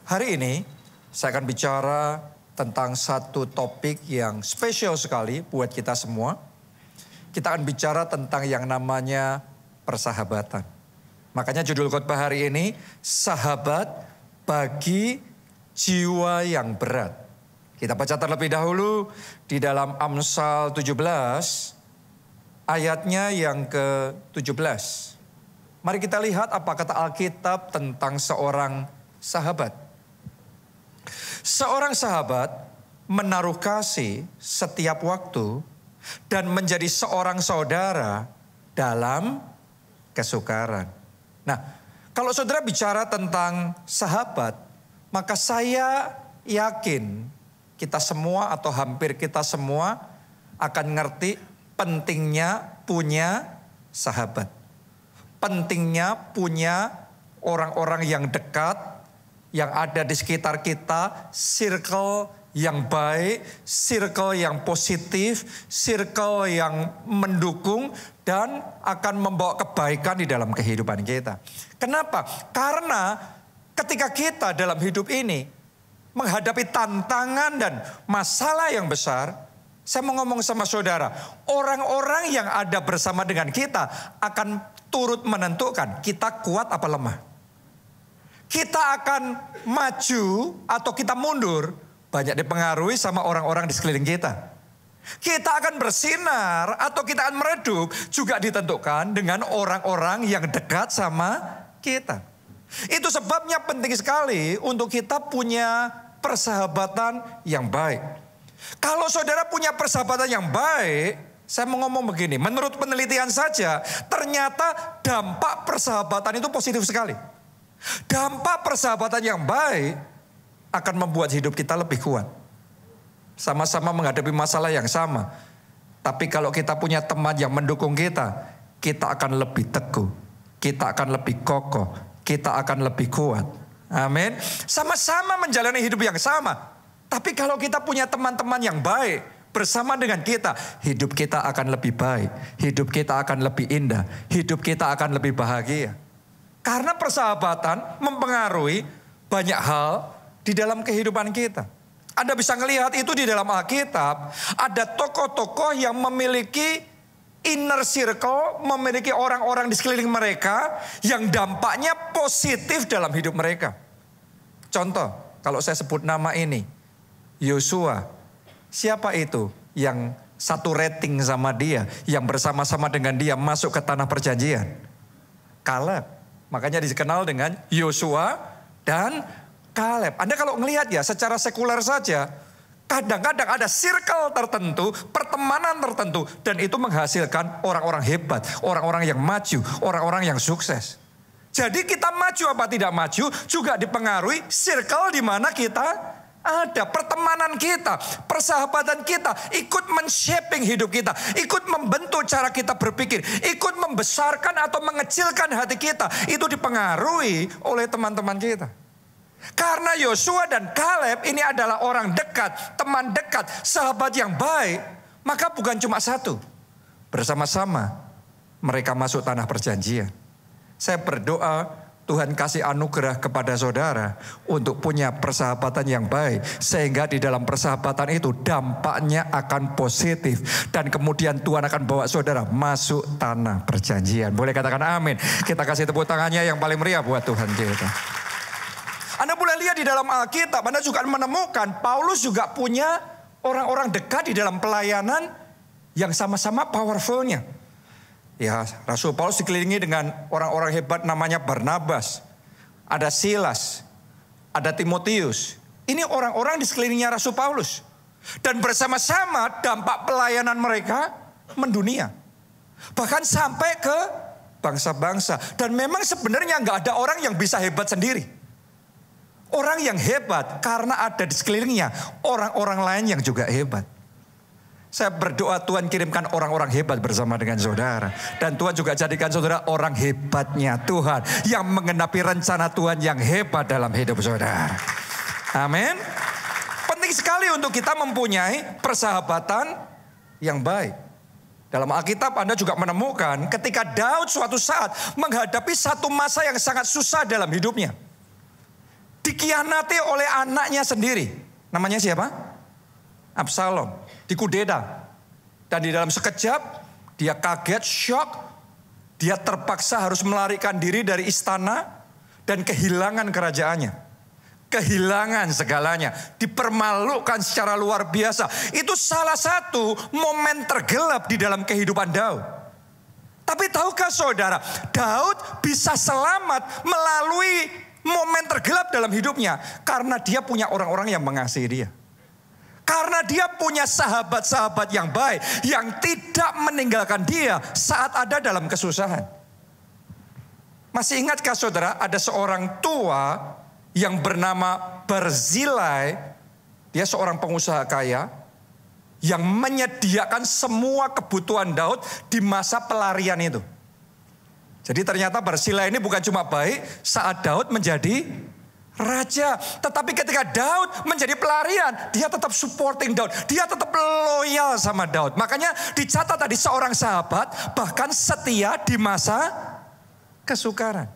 Hari ini saya akan bicara tentang satu topik yang spesial sekali buat kita semua. Kita akan bicara tentang yang namanya persahabatan. Makanya judul khotbah hari ini, sahabat bagi jiwa yang berat. Kita baca terlebih dahulu di dalam Amsal 17, ayatnya yang ke-17. Mari kita lihat apa kata Alkitab tentang seorang sahabat. Seorang sahabat menaruh kasih setiap waktu dan menjadi seorang saudara dalam kesukaran. Nah, kalau saudara bicara tentang sahabat, maka saya yakin kita semua atau hampir kita semua akan ngerti pentingnya punya sahabat. Pentingnya punya orang-orang yang dekat, yang ada di sekitar kita, circle yang baik, circle yang positif, circle yang mendukung dan akan membawa kebaikan di dalam kehidupan kita. Kenapa? Karena ketika kita dalam hidup ini menghadapi tantangan dan masalah yang besar, saya mau ngomong sama saudara, orang-orang yang ada bersama dengan kita akan turut menentukan kita kuat apa lemah. Kita akan maju atau kita mundur banyak dipengaruhi sama orang-orang di sekeliling kita. Kita akan bersinar atau kita akan meredup juga ditentukan dengan orang-orang yang dekat sama kita. Itu sebabnya penting sekali untuk kita punya persahabatan yang baik. Kalau saudara punya persahabatan yang baik, saya mau ngomong begini, menurut penelitian saja ternyata dampak persahabatan itu positif sekali. Dampak persahabatan yang baik akan membuat hidup kita lebih kuat. Sama-sama menghadapi masalah yang sama. Tapi kalau kita punya teman yang mendukung kita, kita akan lebih teguh. Kita akan lebih kokoh. Kita akan lebih kuat. Amin. Sama-sama menjalani hidup yang sama. Tapi kalau kita punya teman-teman yang baik bersama dengan kita, hidup kita akan lebih baik. Hidup kita akan lebih indah. Hidup kita akan lebih bahagia. Karena persahabatan mempengaruhi banyak hal di dalam kehidupan kita. Anda bisa melihat itu di dalam Alkitab. Ada tokoh-tokoh yang memiliki inner circle, memiliki orang-orang di sekeliling mereka yang dampaknya positif dalam hidup mereka. Contoh, kalau saya sebut nama ini, Yosua. Siapa itu yang satu rating sama dia, yang bersama-sama dengan dia masuk ke tanah perjanjian? Kaleb. Makanya dikenal dengan Yosua dan Kaleb. Anda kalau ngelihat ya secara sekuler saja, kadang-kadang ada circle tertentu, pertemanan tertentu, dan itu menghasilkan orang-orang hebat, orang-orang yang maju, orang-orang yang sukses. Jadi kita maju apa tidak maju juga dipengaruhi circle di mana kita ada. Pertemanan kita, persahabatan kita ikut men-shaping hidup kita, ikut membentuk cara kita berpikir, ikut membesarkan atau mengecilkan hati kita. Itu dipengaruhi oleh teman-teman kita. Karena Yosua dan Kaleb ini adalah orang dekat, teman dekat, sahabat yang baik, maka bukan cuma satu. Bersama-sama mereka masuk tanah perjanjian. Saya berdoa Tuhan kasih anugerah kepada saudara untuk punya persahabatan yang baik. Sehingga di dalam persahabatan itu dampaknya akan positif. Dan kemudian Tuhan akan bawa saudara masuk tanah perjanjian. Boleh katakan amin. Kita kasih tepuk tangannya yang paling meriah buat Tuhan kita. Anda boleh lihat di dalam Alkitab, Anda juga menemukan Paulus juga punya orang-orang dekat di dalam pelayanan yang sama-sama powerfulnya. Ya, Rasul Paulus dikelilingi dengan orang-orang hebat namanya Barnabas. Ada Silas, ada Timotius. Ini orang-orang di sekelilingnya Rasul Paulus. Dan bersama-sama dampak pelayanan mereka mendunia. Bahkan sampai ke bangsa-bangsa. Dan memang sebenarnya nggak ada orang yang bisa hebat sendiri. Orang yang hebat karena ada di sekelilingnya orang-orang lain yang juga hebat. Saya berdoa Tuhan kirimkan orang-orang hebat bersama dengan saudara. Dan Tuhan juga jadikan saudara orang hebatnya Tuhan. Yang mengenapi rencana Tuhan yang hebat dalam hidup saudara. Amin. Penting sekali untuk kita mempunyai persahabatan yang baik. Dalam Alkitab Anda juga menemukan ketika Daud suatu saat menghadapi satu masa yang sangat susah dalam hidupnya. dikhianati oleh anaknya sendiri. Namanya siapa? Absalom. Dikudeta. Dan di dalam sekejap dia kaget, shock. Dia terpaksa harus melarikan diri dari istana dan kehilangan kerajaannya. Kehilangan segalanya. Dipermalukan secara luar biasa. Itu salah satu momen tergelap di dalam kehidupan Daud. Tapi tahukah saudara, Daud bisa selamat melalui momen tergelap dalam hidupnya. Karena dia punya orang-orang yang mengasihi dia. Karena dia punya sahabat-sahabat yang baik. Yang tidak meninggalkan dia saat ada dalam kesusahan. Masih ingatkah saudara, ada seorang tua yang bernama Barzilai. Dia seorang pengusaha kaya yang menyediakan semua kebutuhan Daud di masa pelarian itu. Jadi ternyata Barzilai ini bukan cuma baik saat Daud menjadi raja. Tetapi ketika Daud menjadi pelarian, dia tetap supporting Daud. Dia tetap loyal sama Daud. Makanya dicatat tadi seorang sahabat bahkan setia di masa kesukaran.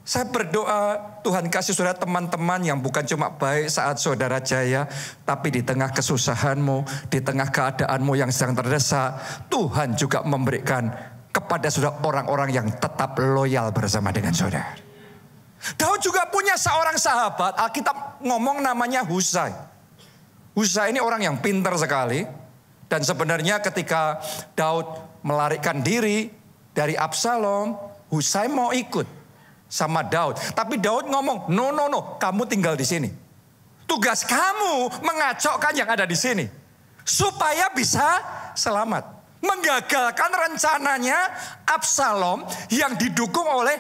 Saya berdoa Tuhan kasih saudara teman-teman yang bukan cuma baik saat saudara jaya. Tapi di tengah kesusahanmu, di tengah keadaanmu yang sedang terdesak. Tuhan juga memberikan kepada saudara orang-orang yang tetap loyal bersama dengan saudara. Daud juga punya seorang sahabat, Alkitab ngomong namanya Husai. Husai ini orang yang pintar sekali. Dan sebenarnya ketika Daud melarikan diri dari Absalom, Husai mau ikut sama Daud. Tapi Daud ngomong, no, kamu tinggal di sini. Tugas kamu mengacaukan yang ada di sini. Supaya bisa selamat. Menggagalkan rencananya Absalom yang didukung oleh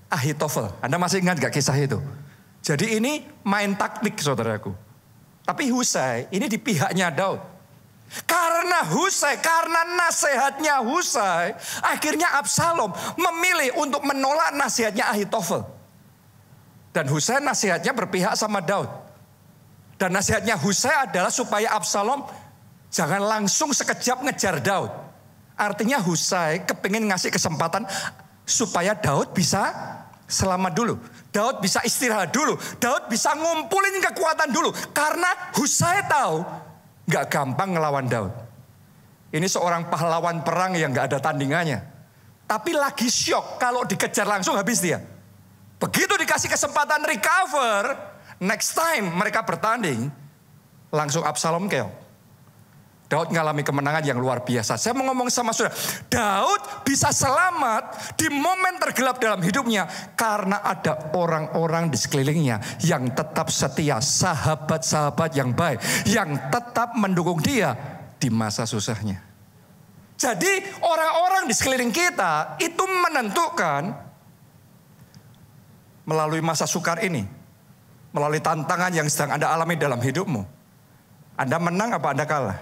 Ahitofel. Anda masih ingat gak kisah itu? Jadi ini main taktik saudaraku. Tapi Husai ini di pihaknya Daud. Karena nasihatnya Husai, akhirnya Absalom memilih untuk menolak nasihatnya Ahitofel. Dan Husai nasihatnya berpihak sama Daud. Dan nasihatnya Husai adalah supaya Absalom jangan langsung sekejap ngejar Daud. Artinya Husai kepingin ngasih kesempatan supaya Daud bisa selamat dulu. Daud bisa istirahat dulu. Daud bisa ngumpulin kekuatan dulu. Karena Husai tahu gak gampang ngelawan Daud. Ini seorang pahlawan perang yang gak ada tandingannya. Tapi lagi syok kalau dikejar langsung habis dia. Begitu dikasih kesempatan recover, next time mereka bertanding, langsung Absalom keok. Daud mengalami kemenangan yang luar biasa. Saya mau ngomong sama saudara, Daud bisa selamat di momen tergelap dalam hidupnya karena ada orang-orang di sekelilingnya yang tetap setia, sahabat-sahabat yang baik, yang tetap mendukung dia di masa susahnya. Jadi orang-orang di sekeliling kita itu menentukan melalui masa sukar ini, melalui tantangan yang sedang Anda alami dalam hidupmu. Anda menang apa Anda kalah?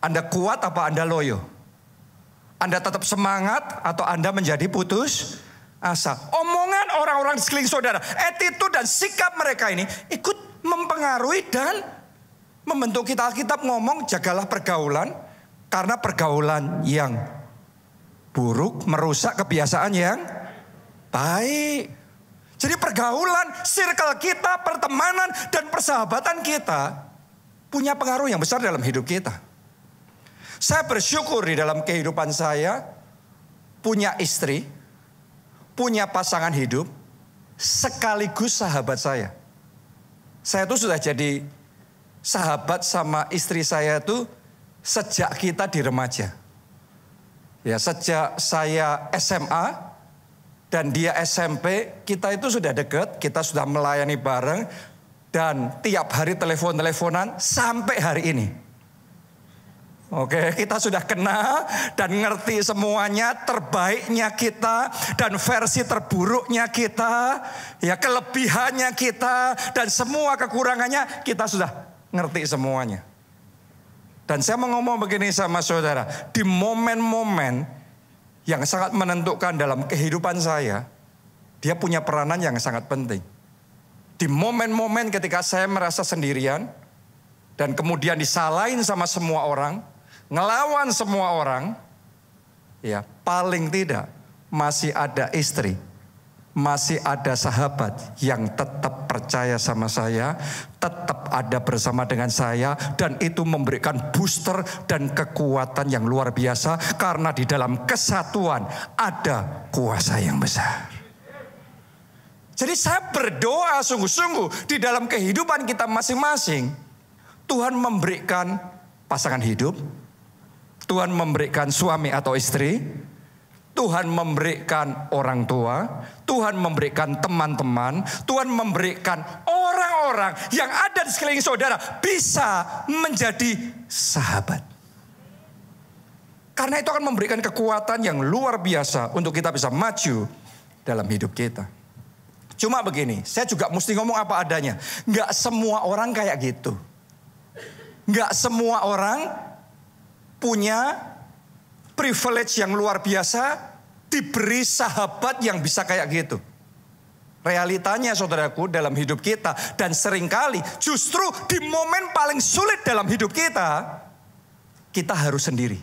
Anda kuat apa Anda loyo? Anda tetap semangat atau Anda menjadi putus asa? Omongan orang-orang di sekeliling saudara, attitude dan sikap mereka ini ikut mempengaruhi dan membentuk kita. Alkitab ngomong jagalah pergaulan, karena pergaulan yang buruk merusak kebiasaan yang baik. Jadi pergaulan, circle kita, pertemanan dan persahabatan kita punya pengaruh yang besar dalam hidup kita. Saya bersyukur di dalam kehidupan saya punya istri, punya pasangan hidup, sekaligus sahabat saya. Saya tuh sudah jadi sahabat sama istri saya tuh sejak kita di remaja. Ya, sejak saya SMA dan dia SMP, kita itu sudah dekat, kita sudah melayani bareng dan tiap hari telepon-teleponan sampai hari ini. Oke, kita sudah kenal dan ngerti semuanya, terbaiknya kita dan versi terburuknya kita, ya kelebihannya kita dan semua kekurangannya kita sudah ngerti semuanya. Dan saya mau ngomong begini sama saudara, di momen-momen yang sangat menentukan dalam kehidupan saya, dia punya peranan yang sangat penting. Di momen-momen ketika saya merasa sendirian dan kemudian disalahin sama semua orang, ngelawan semua orang, ya paling tidak masih ada istri masih ada sahabat yang tetap percaya sama saya, tetap ada bersama dengan saya, dan itu memberikan booster dan kekuatan yang luar biasa, karena di dalam kesatuan ada kuasa yang besar. Jadi saya berdoa sungguh-sungguh di dalam kehidupan kita masing-masing, Tuhan memberikan pasangan hidup, Tuhan memberikan suami atau istri, Tuhan memberikan orang tua, Tuhan memberikan teman-teman, Tuhan memberikan orang-orang yang ada di sekeliling saudara bisa menjadi sahabat. Karena itu akan memberikan kekuatan yang luar biasa untuk kita bisa maju dalam hidup kita. Cuma begini, saya juga mesti ngomong apa adanya. Nggak semua orang kayak gitu. Nggak semua orang punya privilege yang luar biasa, diberi sahabat yang bisa kayak gitu. Realitanya saudaraku dalam hidup kita, dan seringkali justru di momen paling sulit dalam hidup kita, kita harus sendiri.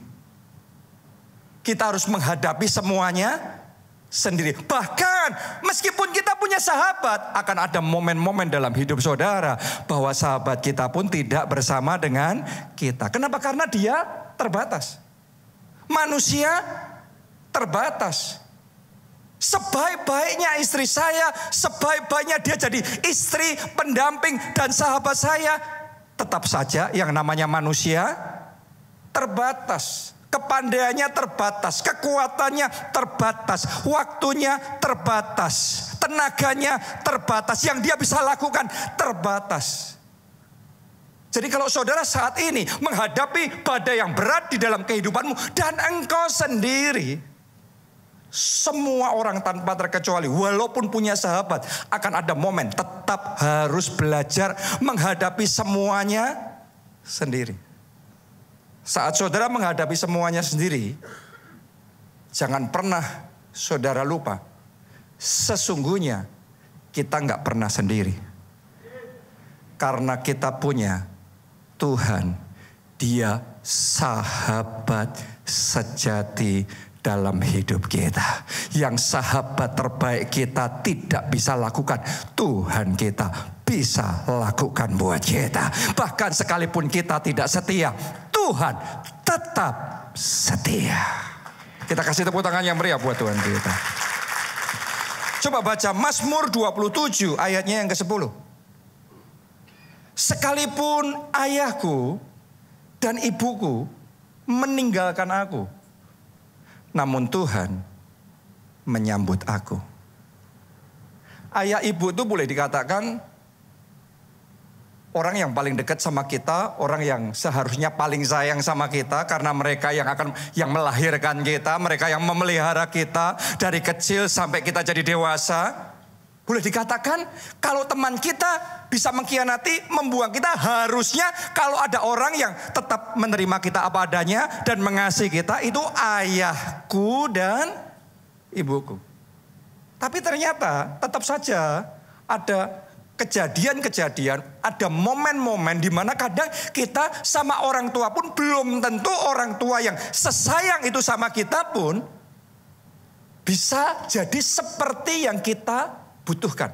Kita harus menghadapi semuanya sendiri. Bahkan meskipun kita punya sahabat, akan ada momen-momen dalam hidup saudara bahwa sahabat kita pun tidak bersama dengan kita. Kenapa? Karena dia terbatas. Manusia terbatas. Sebaik-baiknya istri saya, sebaik-baiknya dia jadi istri, pendamping, dan sahabat saya, tetap saja yang namanya manusia terbatas. Kepandaiannya terbatas, kekuatannya terbatas, waktunya terbatas, tenaganya terbatas, yang dia bisa lakukan terbatas. Jadi kalau saudara saat ini menghadapi badai yang berat di dalam kehidupanmu dan engkau sendiri, semua orang tanpa terkecuali walaupun punya sahabat akan ada momen tetap harus belajar menghadapi semuanya sendiri. Saat saudara menghadapi semuanya sendiri, jangan pernah saudara lupa, sesungguhnya kita nggak pernah sendiri. Karena kita punya Tuhan, Dia sahabat sejati dalam hidup kita. Yang sahabat terbaik kita tidak bisa lakukan, Tuhan kita bisa lakukan buat kita. Bahkan sekalipun kita tidak setia, Tuhan tetap setia. Kita kasih tepuk tangan yang meriah buat Tuhan kita. Coba baca Mazmur 27 ayatnya yang ke-10. Sekalipun ayahku dan ibuku meninggalkan aku, namun Tuhan menyambut aku. Ayah ibu itu boleh dikatakan orang yang paling dekat sama kita, orang yang seharusnya paling sayang sama kita, karena mereka yang melahirkan kita, mereka yang memelihara kita dari kecil sampai kita jadi dewasa. Boleh dikatakan kalau teman kita bisa mengkhianati, membuang kita, harusnya kalau ada orang yang tetap menerima kita apa adanya dan mengasihi kita, itu ayahku dan ibuku. Tapi ternyata tetap saja ada kejadian-kejadian, ada momen-momen di mana kadang kita sama orang tua pun belum tentu orang tua yang sesayang itu sama kita pun bisa jadi seperti yang kita butuhkan.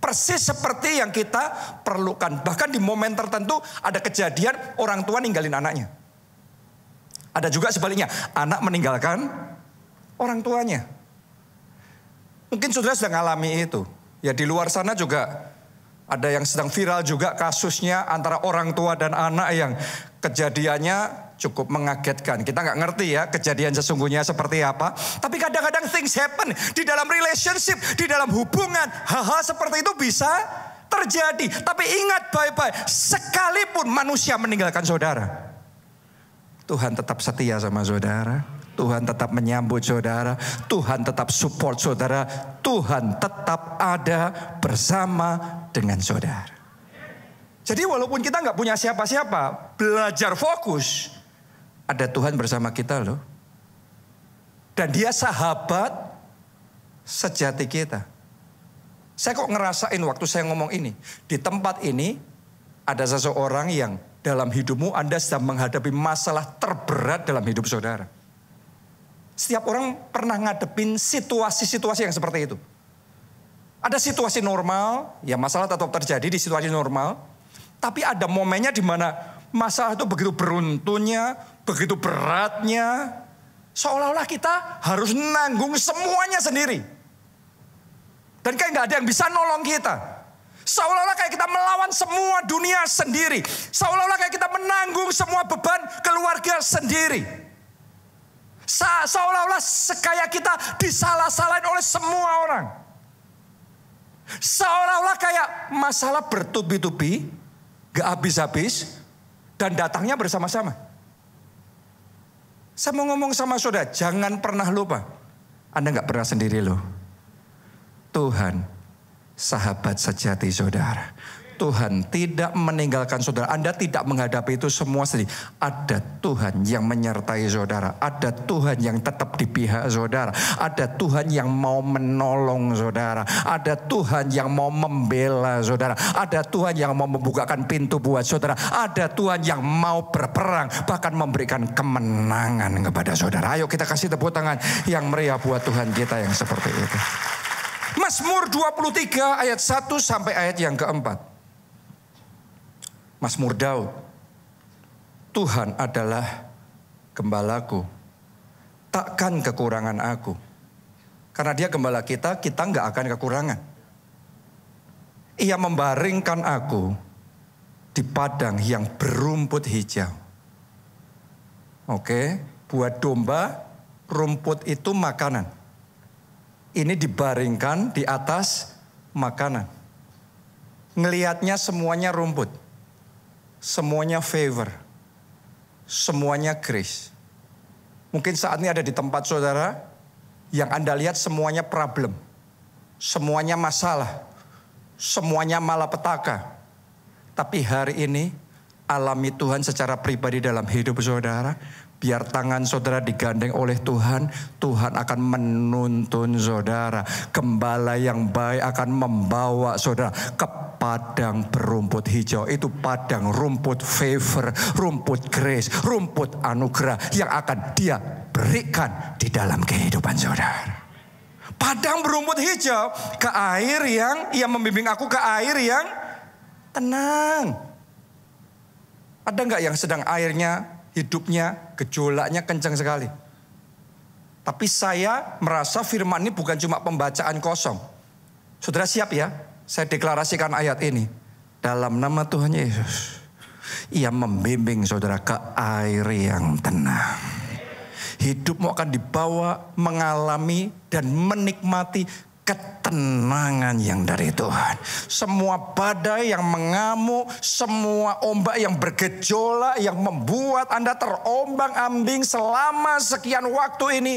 Persis seperti yang kita perlukan. Bahkan di momen tertentu ada kejadian orang tua ninggalin anaknya. Ada juga sebaliknya, anak meninggalkan orang tuanya. Mungkin saudara sudah mengalami itu. Ya di luar sana juga ada yang sedang viral juga kasusnya antara orang tua dan anak yang kejadiannya cukup mengagetkan. Kita nggak ngerti ya kejadian sesungguhnya seperti apa. Tapi kadang-kadang things happen di dalam relationship, di dalam hubungan. Hal-hal seperti itu bisa terjadi. Tapi ingat baik-baik, sekalipun manusia meninggalkan saudara, Tuhan tetap setia sama saudara. Tuhan tetap menyambut saudara. Tuhan tetap support saudara. Tuhan tetap ada bersama dengan saudara. Jadi walaupun kita nggak punya siapa-siapa, belajar fokus. Ada Tuhan bersama kita loh. Dan Dia sahabat sejati kita. Saya kok ngerasain waktu saya ngomong ini. Di tempat ini ada seseorang yang dalam hidupmu Anda sedang menghadapi masalah terberat dalam hidup saudara. Setiap orang pernah ngadepin situasi-situasi yang seperti itu. Ada situasi normal, ya masalah tetap terjadi di situasi normal. Tapi ada momennya di mana masalah itu begitu beruntunnya, begitu beratnya. Seolah-olah kita harus nanggung semuanya sendiri. Dan kayak gak ada yang bisa nolong kita. Seolah-olah kayak kita melawan semua dunia sendiri. Seolah-olah kayak kita menanggung semua beban keluarga sendiri. Seolah-olah kayak kita disalah-salahin oleh semua orang. Seolah-olah kayak masalah bertubi-tubi, gak habis-habis, dan datangnya bersama-sama. Saya mau ngomong sama saudara, jangan pernah lupa. Anda gak pernah sendiri loh. Tuhan, sahabat sejati saudara. Tuhan tidak meninggalkan saudara. Anda tidak menghadapi itu semua sendiri. Ada Tuhan yang menyertai saudara. Ada Tuhan yang tetap di pihak saudara. Ada Tuhan yang mau menolong saudara. Ada Tuhan yang mau membela saudara. Ada Tuhan yang mau membukakan pintu buat saudara. Ada Tuhan yang mau berperang. Bahkan memberikan kemenangan kepada saudara. Ayo kita kasih tepuk tangan yang meriah buat Tuhan kita yang seperti itu. Mazmur 23 ayat 1 sampai ayat yang keempat. Mazmur Daud. Tuhan adalah gembalaku, takkan kekurangan aku. Karena dia gembala kita, kita nggak akan kekurangan. Ia membaringkan aku di padang yang berumput hijau. Oke, buat domba, rumput itu makanan. Ini dibaringkan di atas makanan. Ngelihatnya semuanya rumput. Semuanya favor. Semuanya grace. Mungkin saat ini ada di tempat saudara yang Anda lihat semuanya problem. Semuanya masalah. Semuanya malapetaka. Tapi hari ini alami Tuhan secara pribadi dalam hidup saudara. Biar tangan saudara digandeng oleh Tuhan, Tuhan akan menuntun saudara. Gembala yang baik akan membawa saudara ke padang berumput hijau. Itu padang rumput favor, rumput grace, rumput anugerah yang akan dia berikan di dalam kehidupan saudara. Padang berumput hijau, ke air yang ia membimbing aku ke air yang tenang. Ada nggak yang sedang airnya, hidupnya, gejolaknya kencang sekali? Tapi saya merasa firman ini bukan cuma pembacaan kosong. Saudara siap ya? Saya deklarasikan ayat ini. Dalam nama Tuhan Yesus. Ia membimbing saudara ke air yang tenang. Hidupmu akan dibawa mengalami dan menikmati ketenangan yang dari Tuhan. Semua badai yang mengamuk, semua ombak yang bergejolak, yang membuat Anda terombang-ambing selama sekian waktu ini,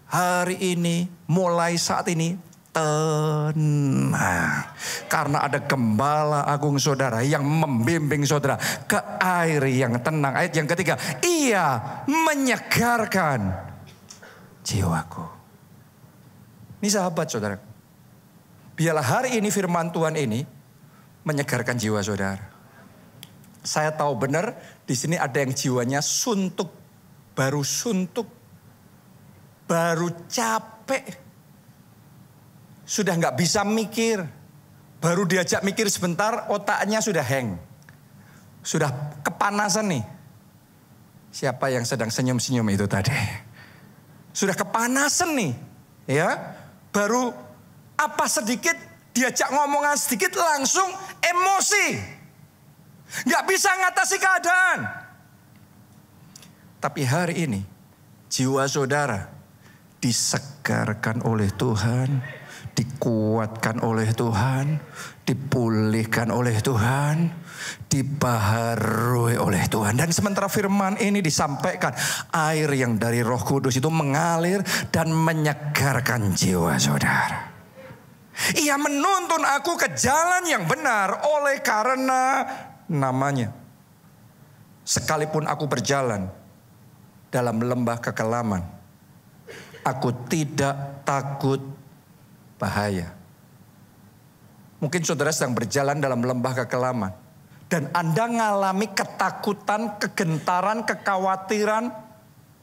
hari ini, mulai saat ini, tenang. Karena ada gembala agung saudara yang membimbing saudara ke air yang tenang. Ayat yang ketiga, ia menyegarkan jiwaku. Ini sahabat saudara. Biarlah hari ini firman Tuhan ini menyegarkan jiwa saudara. Saya tahu benar di sini ada yang jiwanya suntuk, baru capek. Sudah nggak bisa mikir. Baru diajak mikir sebentar otaknya sudah hang. Sudah kepanasan nih. Siapa yang sedang senyum-senyum itu tadi? Sudah kepanasan nih. Ya. Baru apa sedikit, diajak ngomongan sedikit langsung emosi. Gak bisa ngatasi keadaan. Tapi hari ini jiwa saudara disegarkan oleh Tuhan, dikuatkan oleh Tuhan, dipulihkan oleh Tuhan, dibaharui oleh Tuhan. Dan sementara firman ini disampaikan, air yang dari Roh Kudus itu mengalir dan menyegarkan jiwa saudara. Ia menuntun aku ke jalan yang benar oleh karena namanya. Sekalipun aku berjalan dalam lembah kekelaman, aku tidak takut bahaya. Mungkin saudara sedang berjalan dalam lembah kekelaman. Dan Anda ngalami ketakutan, kegentaran, kekhawatiran.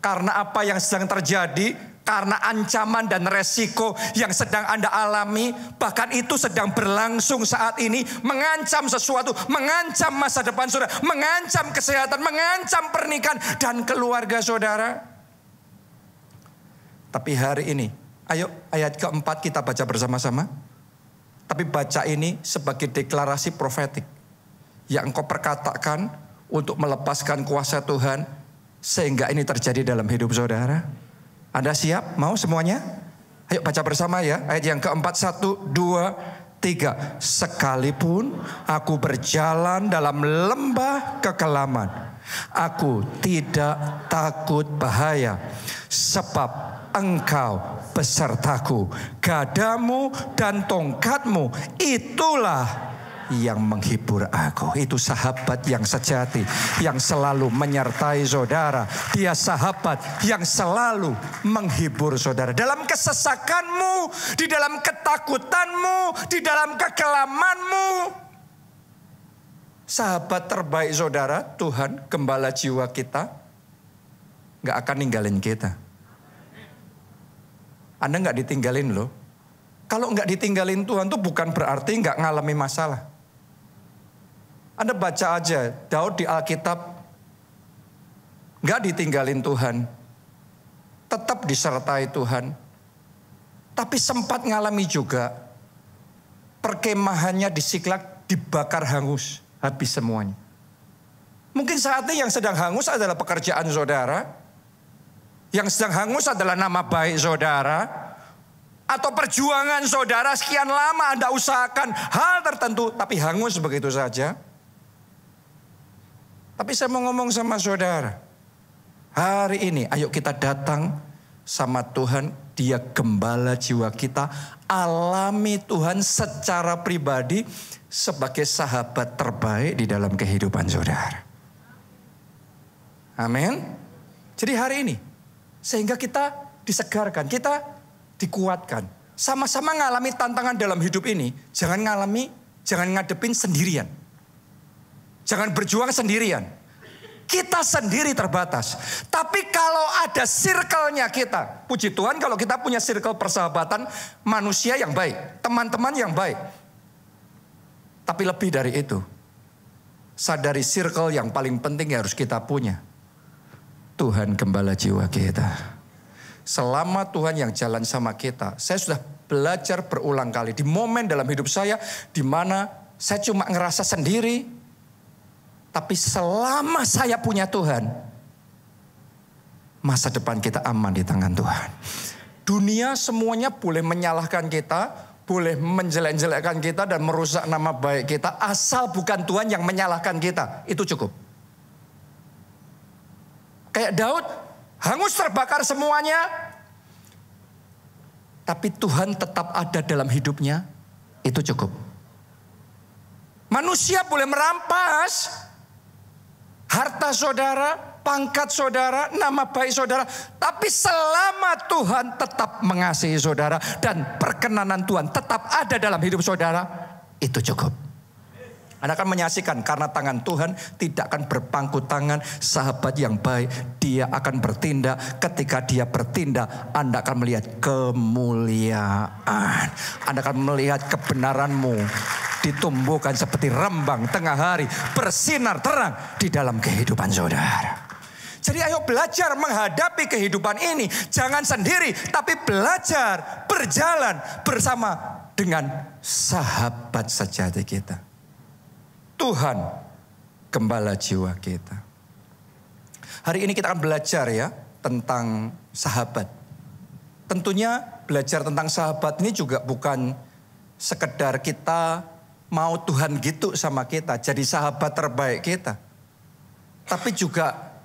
Karena apa yang sedang terjadi karena ancaman dan resiko yang sedang Anda alami, bahkan itu sedang berlangsung saat ini, mengancam sesuatu, mengancam masa depan saudara, mengancam kesehatan, mengancam pernikahan dan keluarga saudara. Tapi hari ini, ayo ayat keempat kita baca bersama-sama. Tapi baca ini sebagai deklarasi profetik yang engkau perkatakan untuk melepaskan kuasa Tuhan sehingga ini terjadi dalam hidup saudara. Anda siap? Mau semuanya? Ayo baca bersama ya. Ayat yang keempat, 1, 2, 3. Sekalipun aku berjalan dalam lembah kekelaman, aku tidak takut bahaya, sebab engkau besertaku. Gadamu dan tongkatmu itulah yang menghibur aku. Itu sahabat yang sejati, yang selalu menyertai saudara. Dia sahabat yang selalu menghibur saudara. Dalam kesesakanmu, di dalam ketakutanmu, di dalam kekelamanmu. Sahabat terbaik saudara, Tuhan, gembala jiwa kita, gak akan ninggalin kita. Anda gak ditinggalin loh. Kalau gak ditinggalin Tuhan tuh bukan berarti gak ngalami masalah. Anda baca aja, Daud di Alkitab gak ditinggalin Tuhan. Tetap disertai Tuhan. Tapi sempat ngalami juga. Perkemahannya di Siklag dibakar hangus. Habis semuanya. Mungkin saatnya yang sedang hangus adalah pekerjaan saudara. Yang sedang hangus adalah nama baik saudara. Atau perjuangan saudara sekian lama Anda usahakan hal tertentu. Tapi hangus begitu saja. Tapi saya mau ngomong sama saudara. Hari ini ayo kita datang sama Tuhan. Dia gembala jiwa kita. Alami Tuhan secara pribadi sebagai sahabat terbaik di dalam kehidupan saudara. Amin. Jadi hari ini sehingga kita disegarkan, kita dikuatkan. Sama-sama ngalami tantangan dalam hidup ini. Jangan ngadepin sendirian. Jangan berjuang sendirian. Kita sendiri terbatas. Tapi kalau ada circle-nya kita. Puji Tuhan kalau kita punya circle persahabatan manusia yang baik. Teman-teman yang baik. Tapi lebih dari itu. Sadari circle yang paling penting yang harus kita punya. Tuhan gembala jiwa kita. Selama Tuhan yang jalan sama kita. Saya sudah belajar berulang kali. Di momen dalam hidup saya. Di mana saya cuma ngerasa sendiri. Tapi selama saya punya Tuhan, masa depan kita aman di tangan Tuhan. Dunia semuanya boleh menyalahkan kita, boleh menjelek-jelekkan kita dan merusak nama baik kita. Asal bukan Tuhan yang menyalahkan kita, itu cukup. Kayak Daud, hangus terbakar semuanya. Tapi Tuhan tetap ada dalam hidupnya, itu cukup. Manusia boleh merampas harta saudara, pangkat saudara, nama baik saudara. Tapi selama Tuhan tetap mengasihi saudara dan perkenanan Tuhan tetap ada dalam hidup saudara, itu cukup. Anda akan menyaksikan karena tangan Tuhan tidak akan berpangku tangan. Sahabat yang baik, dia akan bertindak. Ketika dia bertindak, Anda akan melihat kemuliaan. Anda akan melihat kebenaranmu ditumbuhkan seperti rembang tengah hari, bersinar terang di dalam kehidupan saudara. Jadi ayo belajar menghadapi kehidupan ini. Jangan sendiri, tapi belajar berjalan bersama dengan sahabat sejati kita. Tuhan gembala jiwa kita. Hari ini kita akan belajar ya tentang sahabat. Tentunya belajar tentang sahabat ini juga bukan sekedar kita mau Tuhan gitu sama kita, jadi sahabat terbaik kita. Tapi juga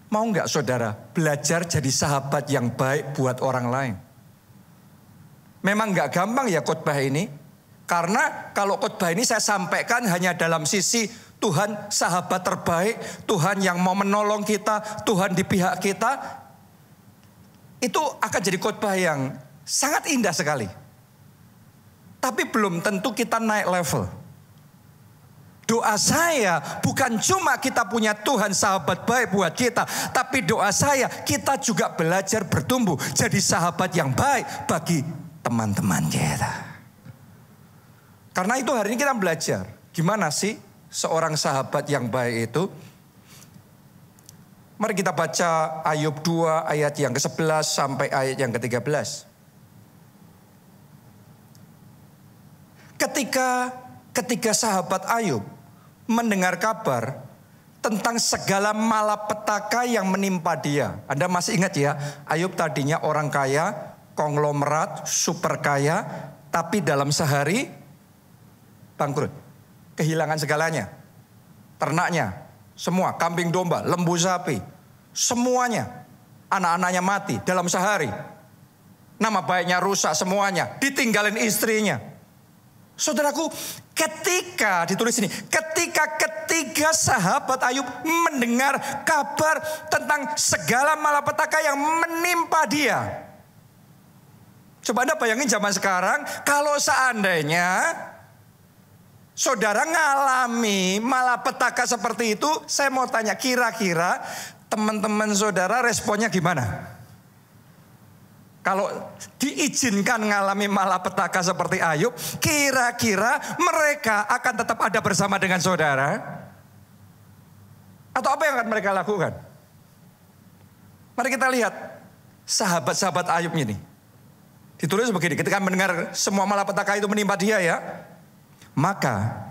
mau nggak saudara belajar jadi sahabat yang baik buat orang lain. Memang nggak gampang ya khotbah ini. Karena kalau khotbah ini saya sampaikan hanya dalam sisi Tuhan sahabat terbaik, Tuhan yang mau menolong kita, Tuhan di pihak kita. Itu akan jadi khotbah yang sangat indah sekali. Tapi belum tentu kita naik level. Doa saya bukan cuma kita punya Tuhan sahabat baik buat kita, tapi doa saya kita juga belajar bertumbuh jadi sahabat yang baik bagi teman-teman kita. Karena itu hari ini kita belajar gimana sih seorang sahabat yang baik itu. Mari kita baca Ayub 2 ayat yang ke-11 sampai ayat yang ke-13. Ketika sahabat Ayub mendengar kabar tentang segala malapetaka yang menimpa dia. Anda masih ingat ya, Ayub tadinya orang kaya, konglomerat, super kaya, tapi dalam sehari bangkrut. Kehilangan segalanya. Ternaknya, semua, kambing domba, lembu sapi, semuanya. Anak-anaknya mati dalam sehari. Nama baiknya rusak semuanya. Ditinggalin istrinya. Saudaraku, ketika ditulis ini, ketika ketiga sahabat Ayub mendengar kabar tentang segala malapetaka yang menimpa dia. Coba Anda bayangin zaman sekarang, kalau seandainya saudara ngalami malapetaka seperti itu, saya mau tanya, kira-kira teman-teman saudara responnya gimana? Kalau diizinkan ngalami malapetaka seperti Ayub, kira-kira mereka akan tetap ada bersama dengan saudara? Atau apa yang akan mereka lakukan? Mari kita lihat sahabat-sahabat Ayub ini. Ditulis begini, ketika mendengar semua malapetaka itu menimpa dia ya, maka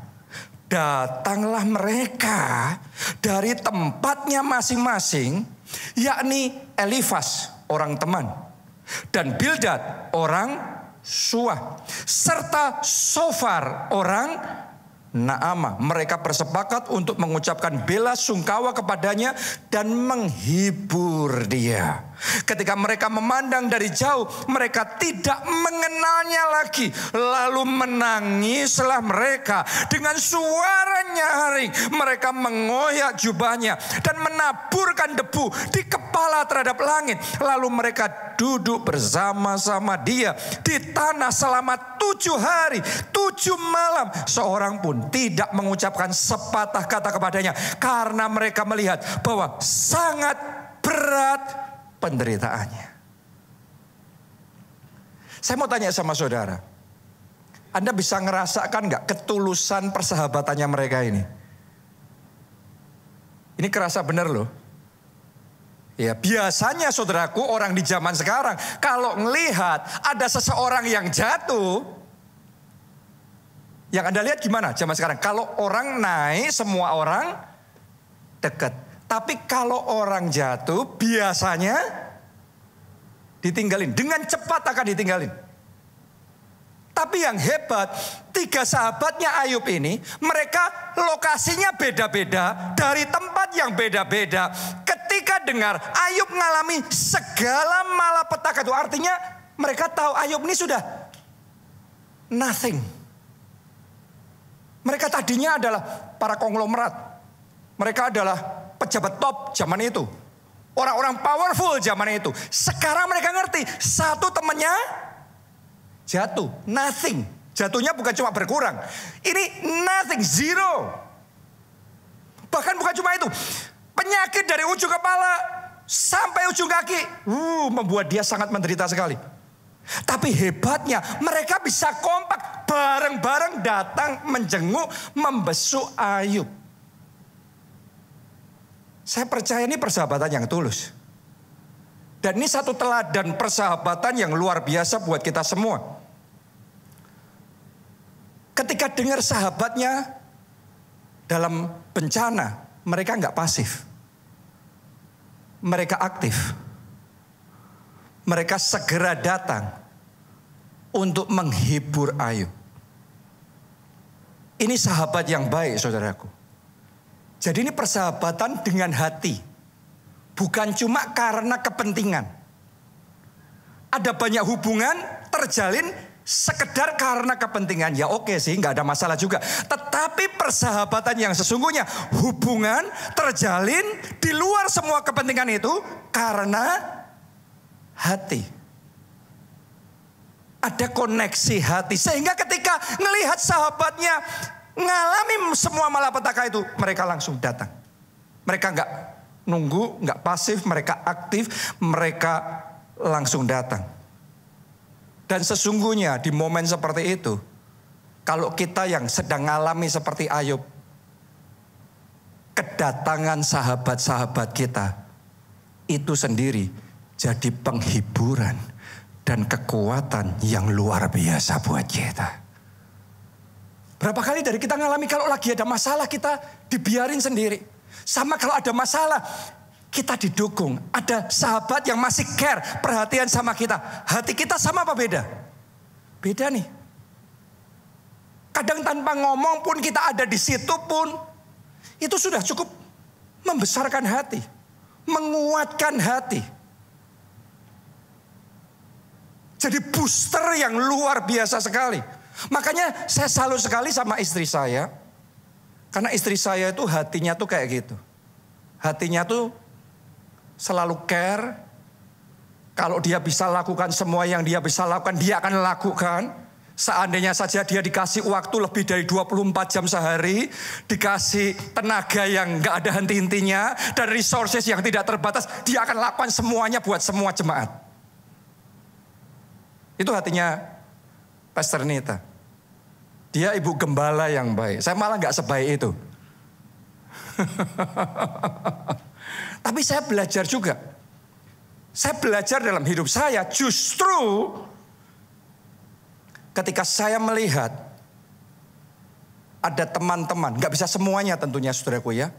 datanglah mereka dari tempatnya masing-masing, yakni Elifas, orang teman, dan Bildad, orang Suah, serta Sofar, orang Naamah. Mereka bersepakat untuk mengucapkan bela sungkawa kepadanya dan menghibur dia. Ketika mereka memandang dari jauh, mereka tidak mengenalnya lagi. Lalu menangislah mereka dengan suara nyaring. Mereka mengoyak jubahnya dan menaburkan debu di kepala terhadap langit. Lalu mereka duduk bersama-sama dia di tanah selama 7 hari, 7 malam. Seorang pun tidak mengucapkan sepatah kata kepadanya, karena mereka melihat bahwa sangat berat penderitaannya. Saya mau tanya sama saudara, Anda bisa ngerasakan gak ketulusan persahabatannya mereka ini? Ini kerasa benar loh. Ya, biasanya saudaraku, orang di zaman sekarang kalau ngelihat ada seseorang yang jatuh, yang Anda lihat gimana zaman sekarang? Kalau orang naik, semua orang dekat. Tapi kalau orang jatuh, biasanya ditinggalin. Dengan cepat akan ditinggalin. Tapi yang hebat, 3 sahabatnya Ayub ini, mereka lokasinya beda-beda, dari tempat yang beda-beda. Ketika dengar Ayub mengalami segala malapetaka itu, artinya mereka tahu Ayub ini sudah nothing. Mereka tadinya adalah para konglomerat. Mereka adalah pejabat top zaman itu. Orang-orang powerful zaman itu. Sekarang mereka ngerti, satu temannya jatuh, nothing. Jatuhnya bukan cuma berkurang. Ini nothing, zero. Bahkan bukan cuma itu. Penyakit dari ujung kepala sampai ujung kaki. Membuat dia sangat menderita sekali. Tapi hebatnya mereka bisa kompak. Bareng-bareng datang menjenguk, membesuk Ayub. Saya percaya ini persahabatan yang tulus. Dan ini satu teladan persahabatan yang luar biasa buat kita semua. Ketika dengar sahabatnya dalam bencana, mereka nggak pasif. Mereka aktif. Mereka segera datang untuk menghibur Ayub. Ini sahabat yang baik, saudaraku. Jadi ini persahabatan dengan hati. Bukan cuma karena kepentingan. Ada banyak hubungan terjalin sekedar karena kepentingan. Ya oke sih, nggak ada masalah juga. Tetapi persahabatan yang sesungguhnya, hubungan terjalin di luar semua kepentingan itu karena hati. Ada koneksi hati. Sehingga ketika ngelihat sahabatnya ngalami semua malapetaka itu, mereka langsung datang. Mereka nggak nunggu, nggak pasif, mereka aktif, mereka langsung datang. Dan sesungguhnya di momen seperti itu, kalau kita yang sedang ngalami seperti Ayub, kedatangan sahabat-sahabat kita itu sendiri jadi penghiburan dan kekuatan yang luar biasa buat kita. Berapa kali dari kita ngalami kalau lagi ada masalah kita dibiarin sendiri. Sama kalau ada masalah kita didukung. Ada sahabat yang masih care, perhatian sama kita. Hati kita sama apa beda? Beda nih. Kadang tanpa ngomong pun kita ada di situ pun. Itu sudah cukup membesarkan hati. Menguatkan hati. Jadi booster yang luar biasa sekali. Makanya saya salut sekali sama istri saya. Karena istri saya itu hatinya tuh kayak gitu. Hatinya tuh selalu care. Kalau dia bisa lakukan semua yang dia bisa lakukan, dia akan lakukan. Seandainya saja dia dikasih waktu lebih dari 24 jam sehari, dikasih tenaga yang gak ada henti-hentinya, dan resources yang tidak terbatas, dia akan lakukan semuanya buat semua jemaat. Itu hatinya Pastor Nita. Dia ibu gembala yang baik. Saya malah gak sebaik itu. Tapi saya belajar juga. Saya belajar dalam hidup saya justru ketika saya melihat ada teman-teman, gak bisa semuanya tentunya saudaraku ya.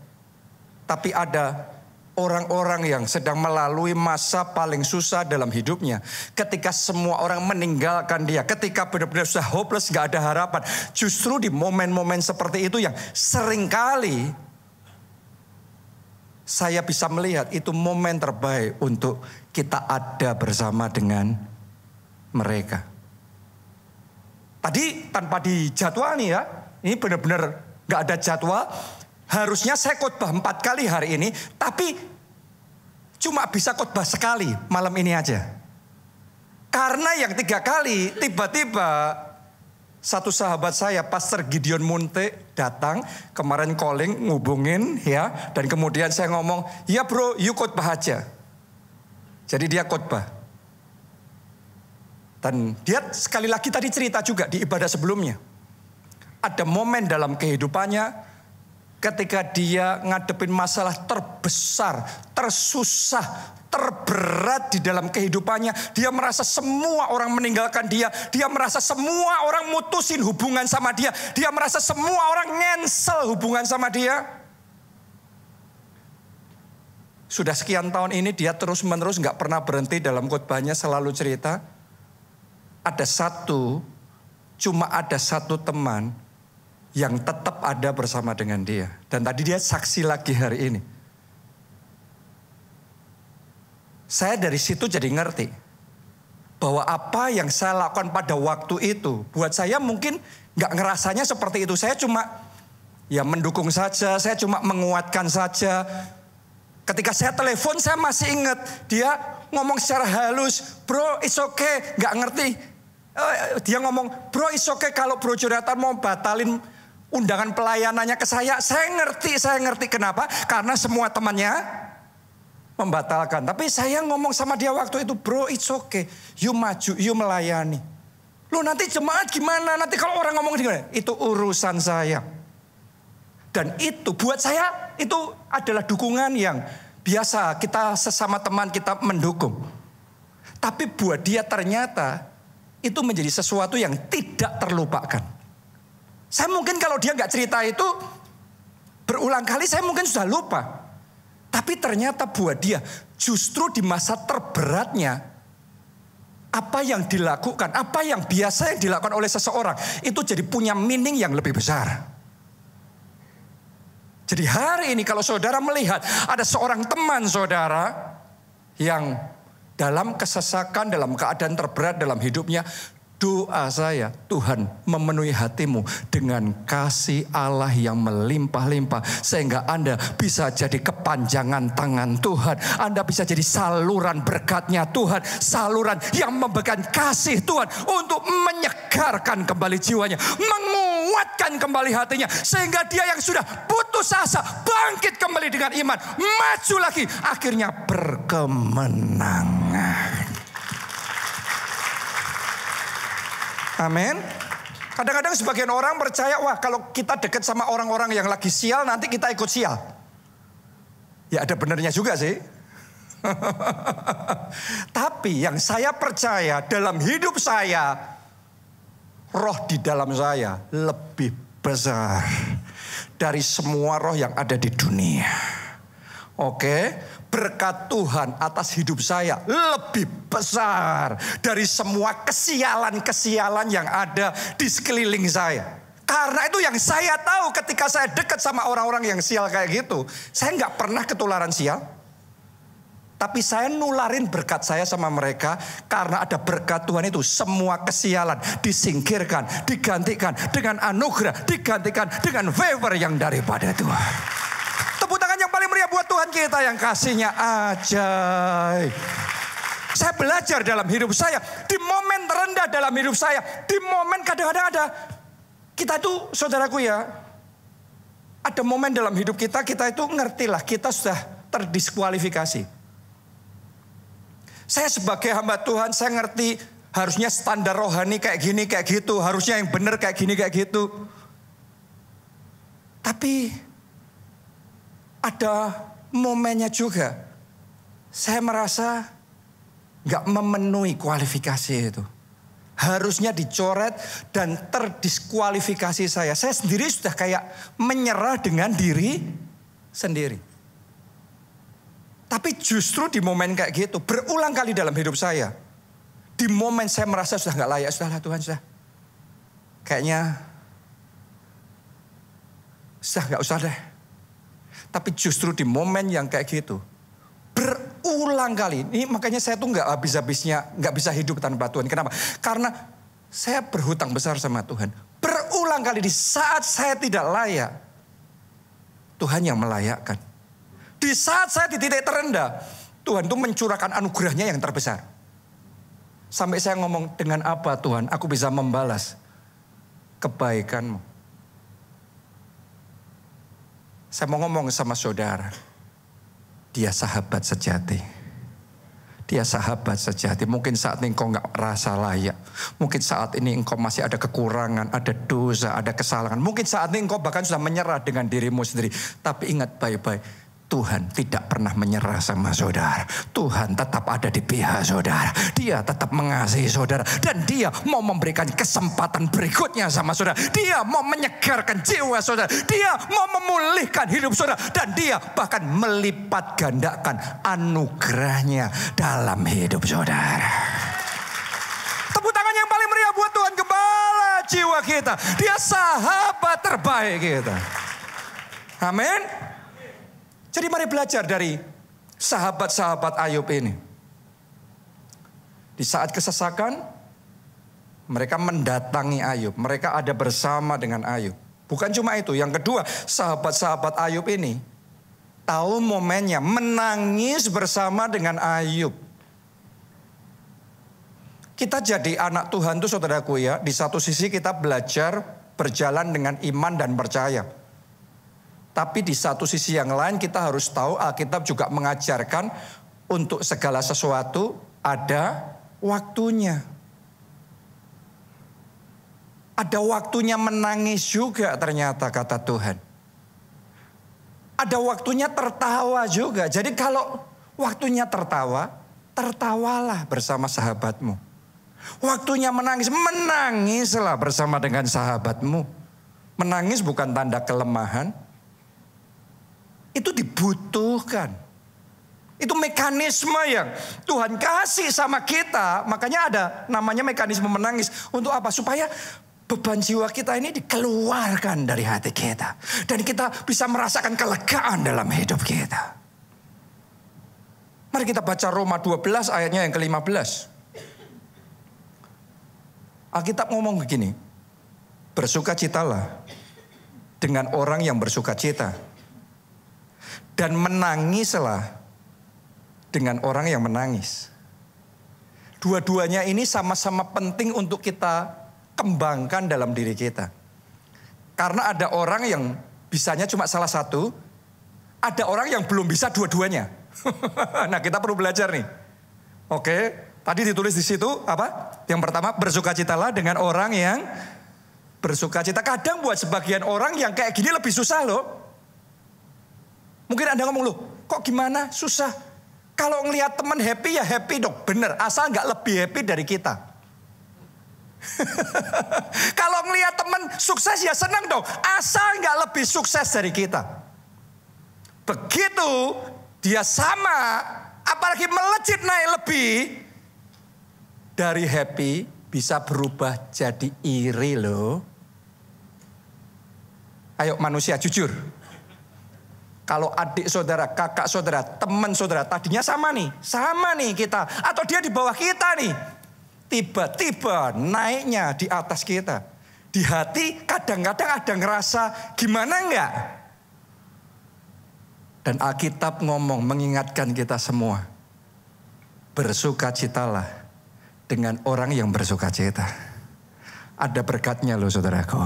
Tapi ada orang-orang yang sedang melalui masa paling susah dalam hidupnya. Ketika semua orang meninggalkan dia, ketika benar-benar sudah hopeless, gak ada harapan. Justru di momen-momen seperti itu yang seringkali saya bisa melihat itu momen terbaik untuk kita ada bersama dengan mereka. Tadi tanpa dijadwal nih ya, ini benar-benar gak ada jadwal. Harusnya saya khotbah 4 kali hari ini, tapi cuma bisa khotbah sekali malam ini aja. Karena yang 3 kali tiba-tiba satu sahabat saya, Pastor Gideon Munte datang, kemarin calling, ngubungin ya. Dan kemudian saya ngomong, ya bro, you khotbah aja. Jadi dia khotbah. Dan dia sekali lagi tadi cerita juga di ibadah sebelumnya. Ada momen dalam kehidupannya ketika dia ngadepin masalah terbesar, tersusah, terberat di dalam kehidupannya. Dia merasa semua orang meninggalkan dia. Dia merasa semua orang mutusin hubungan sama dia. Dia merasa semua orang cancel hubungan sama dia. Sudah sekian tahun ini dia terus-menerus gak pernah berhenti dalam khotbahnya, selalu cerita. Cuma ada satu teman yang tetap ada bersama dengan dia. Dan tadi dia saksi lagi hari ini. Saya dari situ jadi ngerti bahwa apa yang saya lakukan pada waktu itu, buat saya mungkin gak ngerasanya seperti itu. Saya cuma ya mendukung saja, saya cuma menguatkan saja. Ketika saya telepon saya masih ingat, dia ngomong secara halus, bro it's okay, gak ngerti. Dia ngomong, bro it's okay kalau bro Jonathan mau batalin undangan pelayanannya ke saya ngerti. Kenapa? Karena semua temannya membatalkan. Tapi saya ngomong sama dia waktu itu, bro it's okay, you maju, you melayani. Loh nanti jemaat gimana? Nanti kalau orang ngomong gimana? Itu urusan saya. Dan itu buat saya itu adalah dukungan yang biasa kita sesama teman kita mendukung. Tapi buat dia ternyata itu menjadi sesuatu yang tidak terlupakan. Saya mungkin kalau dia nggak cerita itu berulang kali saya mungkin sudah lupa. Tapi ternyata buat dia justru di masa terberatnya apa yang dilakukan, apa yang biasa yang dilakukan oleh seseorang itu jadi punya meaning yang lebih besar. Jadi hari ini kalau saudara melihat ada seorang teman saudara yang dalam kesesakan, dalam keadaan terberat dalam hidupnya, doa saya, Tuhan memenuhi hatimu dengan kasih Allah yang melimpah-limpah. Sehingga Anda bisa jadi kepanjangan tangan Tuhan. Anda bisa jadi saluran berkatnya Tuhan. Saluran yang memberikan kasih Tuhan untuk menyegarkan kembali jiwanya. Menguatkan menguatkan kembali hatinya. Sehingga dia yang sudah putus asa bangkit kembali dengan iman. Maju lagi. Akhirnya berkemenangan. Amin. Kadang-kadang sebagian orang percaya, wah kalau kita dekat sama orang-orang yang lagi sial, nanti kita ikut sial. Ya ada benernya juga sih. Tapi yang saya percaya dalam hidup saya, roh di dalam saya lebih besar dari semua roh yang ada di dunia. Oke, berkat Tuhan atas hidup saya lebih besar dari semua kesialan-kesialan yang ada di sekeliling saya. Karena itu yang saya tahu ketika saya dekat sama orang-orang yang sial kayak gitu, saya nggak pernah ketularan sial. Tapi saya nularin berkat saya sama mereka karena ada berkat Tuhan itu. Semua kesialan disingkirkan, digantikan dengan anugerah, digantikan dengan favor yang daripada Tuhan. Tepuk tangan yang paling meriah buat Tuhan kita yang kasihnya ajaib. Saya belajar dalam hidup saya, di momen terendah dalam hidup saya, di momen kadang-kadang ada, kita itu saudaraku ya, ada momen dalam hidup kita itu ngertilah kita sudah terdiskualifikasi. Saya sebagai hamba Tuhan, saya ngerti harusnya standar rohani kayak gini, kayak gitu. Harusnya yang benar kayak gini, kayak gitu. Tapi ada momennya juga. Saya merasa gak memenuhi kualifikasi itu. Harusnya dicoret dan terdiskualifikasi saya. Saya sendiri sudah kayak menyerah dengan diri sendiri. Tapi justru di momen kayak gitu, berulang kali dalam hidup saya. Di momen saya merasa sudah gak layak, sudahlah Tuhan sudah. Kayaknya, sudah gak usah deh. Tapi justru di momen yang kayak gitu, berulang kali. Ini makanya saya tuh gak habis-habisnya, gak bisa hidup tanpa Tuhan. Kenapa? Karena saya berhutang besar sama Tuhan. Berulang kali di saat saya tidak layak, Tuhan yang melayakkan. Di saat saya di titik terendah, Tuhan itu mencurahkan anugerahnya yang terbesar. Sampai saya ngomong, dengan apa Tuhan aku bisa membalas kebaikan-Mu? Saya mau ngomong sama saudara, dia sahabat sejati. Dia sahabat sejati. Mungkin saat ini engkau gak merasa layak. Mungkin saat ini engkau masih ada kekurangan, ada dosa, ada kesalahan. Mungkin saat ini engkau bahkan sudah menyerah dengan dirimu sendiri. Tapi ingat baik-baik, Tuhan tidak pernah menyerah sama saudara. Tuhan tetap ada di pihak saudara. Dia tetap mengasihi saudara. Dan dia mau memberikan kesempatan berikutnya sama saudara. Dia mau menyegarkan jiwa saudara. Dia mau memulihkan hidup saudara. Dan dia bahkan melipat gandakan anugerahnya dalam hidup saudara. Tepuk tangan yang paling meriah buat Tuhan Gembala jiwa kita. Dia sahabat terbaik kita. Amin. Jadi mari belajar dari sahabat-sahabat Ayub ini. Di saat kesesakan, mereka mendatangi Ayub. Mereka ada bersama dengan Ayub. Bukan cuma itu, yang kedua, sahabat-sahabat Ayub ini tahu momennya, menangis bersama dengan Ayub. Kita jadi anak Tuhan itu saudaraku ya, di satu sisi kita belajar berjalan dengan iman dan percaya. Tapi di satu sisi yang lain kita harus tahu Alkitab juga mengajarkan untuk segala sesuatu ada waktunya. Ada waktunya menangis juga ternyata kata Tuhan. Ada waktunya tertawa juga. Jadi kalau waktunya tertawa, tertawalah bersama sahabatmu. Waktunya menangis, menangislah bersama dengan sahabatmu. Menangis bukan tanda kelemahan. Itu dibutuhkan. Itu mekanisme yang Tuhan kasih sama kita. Makanya ada namanya mekanisme menangis. Untuk apa? Supaya beban jiwa kita ini dikeluarkan dari hati kita. Dan kita bisa merasakan kelegaan dalam hidup kita. Mari kita baca Roma 12 ayatnya yang ke-15. Alkitab ngomong begini. Bersukacitalah dengan orang yang bersukacita. Dan menangislah dengan orang yang menangis. Dua-duanya ini sama-sama penting untuk kita kembangkan dalam diri kita. Karena ada orang yang bisanya cuma salah satu, ada orang yang belum bisa dua-duanya. Nah, kita perlu belajar nih. Oke, tadi ditulis di situ apa? Yang pertama, bersukacitalah dengan orang yang bersukacita. Kadang buat sebagian orang yang kayak gini lebih susah loh. Mungkin Anda ngomong loh, kok gimana susah? Kalau ngelihat teman happy ya happy dong, bener. Asal nggak lebih happy dari kita. Kalau ngelihat teman sukses ya senang dong, asal nggak lebih sukses dari kita. Begitu dia sama, apalagi melejit naik lebih dari happy, bisa berubah jadi iri loh. Ayo manusia jujur. Kalau adik saudara, kakak saudara, teman saudara, tadinya sama nih kita. Atau dia di bawah kita nih. Tiba-tiba naiknya di atas kita. Di hati kadang-kadang ada ngerasa gimana enggak? Dan Alkitab ngomong mengingatkan kita semua. Bersukacitalah dengan orang yang bersukacita. Ada berkatnya loh saudaraku.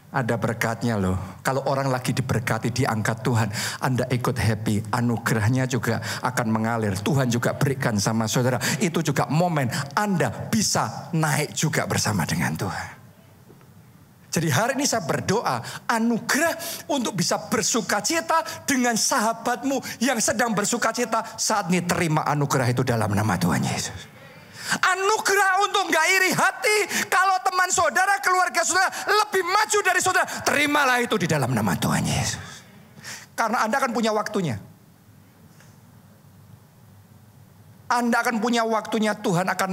Ada berkatnya loh. Kalau orang lagi diberkati, diangkat Tuhan, Anda ikut happy. Anugerahnya juga akan mengalir. Tuhan juga berikan sama saudara. Itu juga momen Anda bisa naik juga bersama dengan Tuhan. Jadi hari ini saya berdoa anugerah untuk bisa bersukacita dengan sahabatmu yang sedang bersukacita. Saat ini terima anugerah itu dalam nama Tuhan Yesus. Anugerah untuk gak iri hati. Kalau teman saudara, keluarga saudara lebih maju dari saudara, terimalah itu di dalam nama Tuhan Yesus. Karena Anda akan punya waktunya. Anda akan punya waktunya, Tuhan akan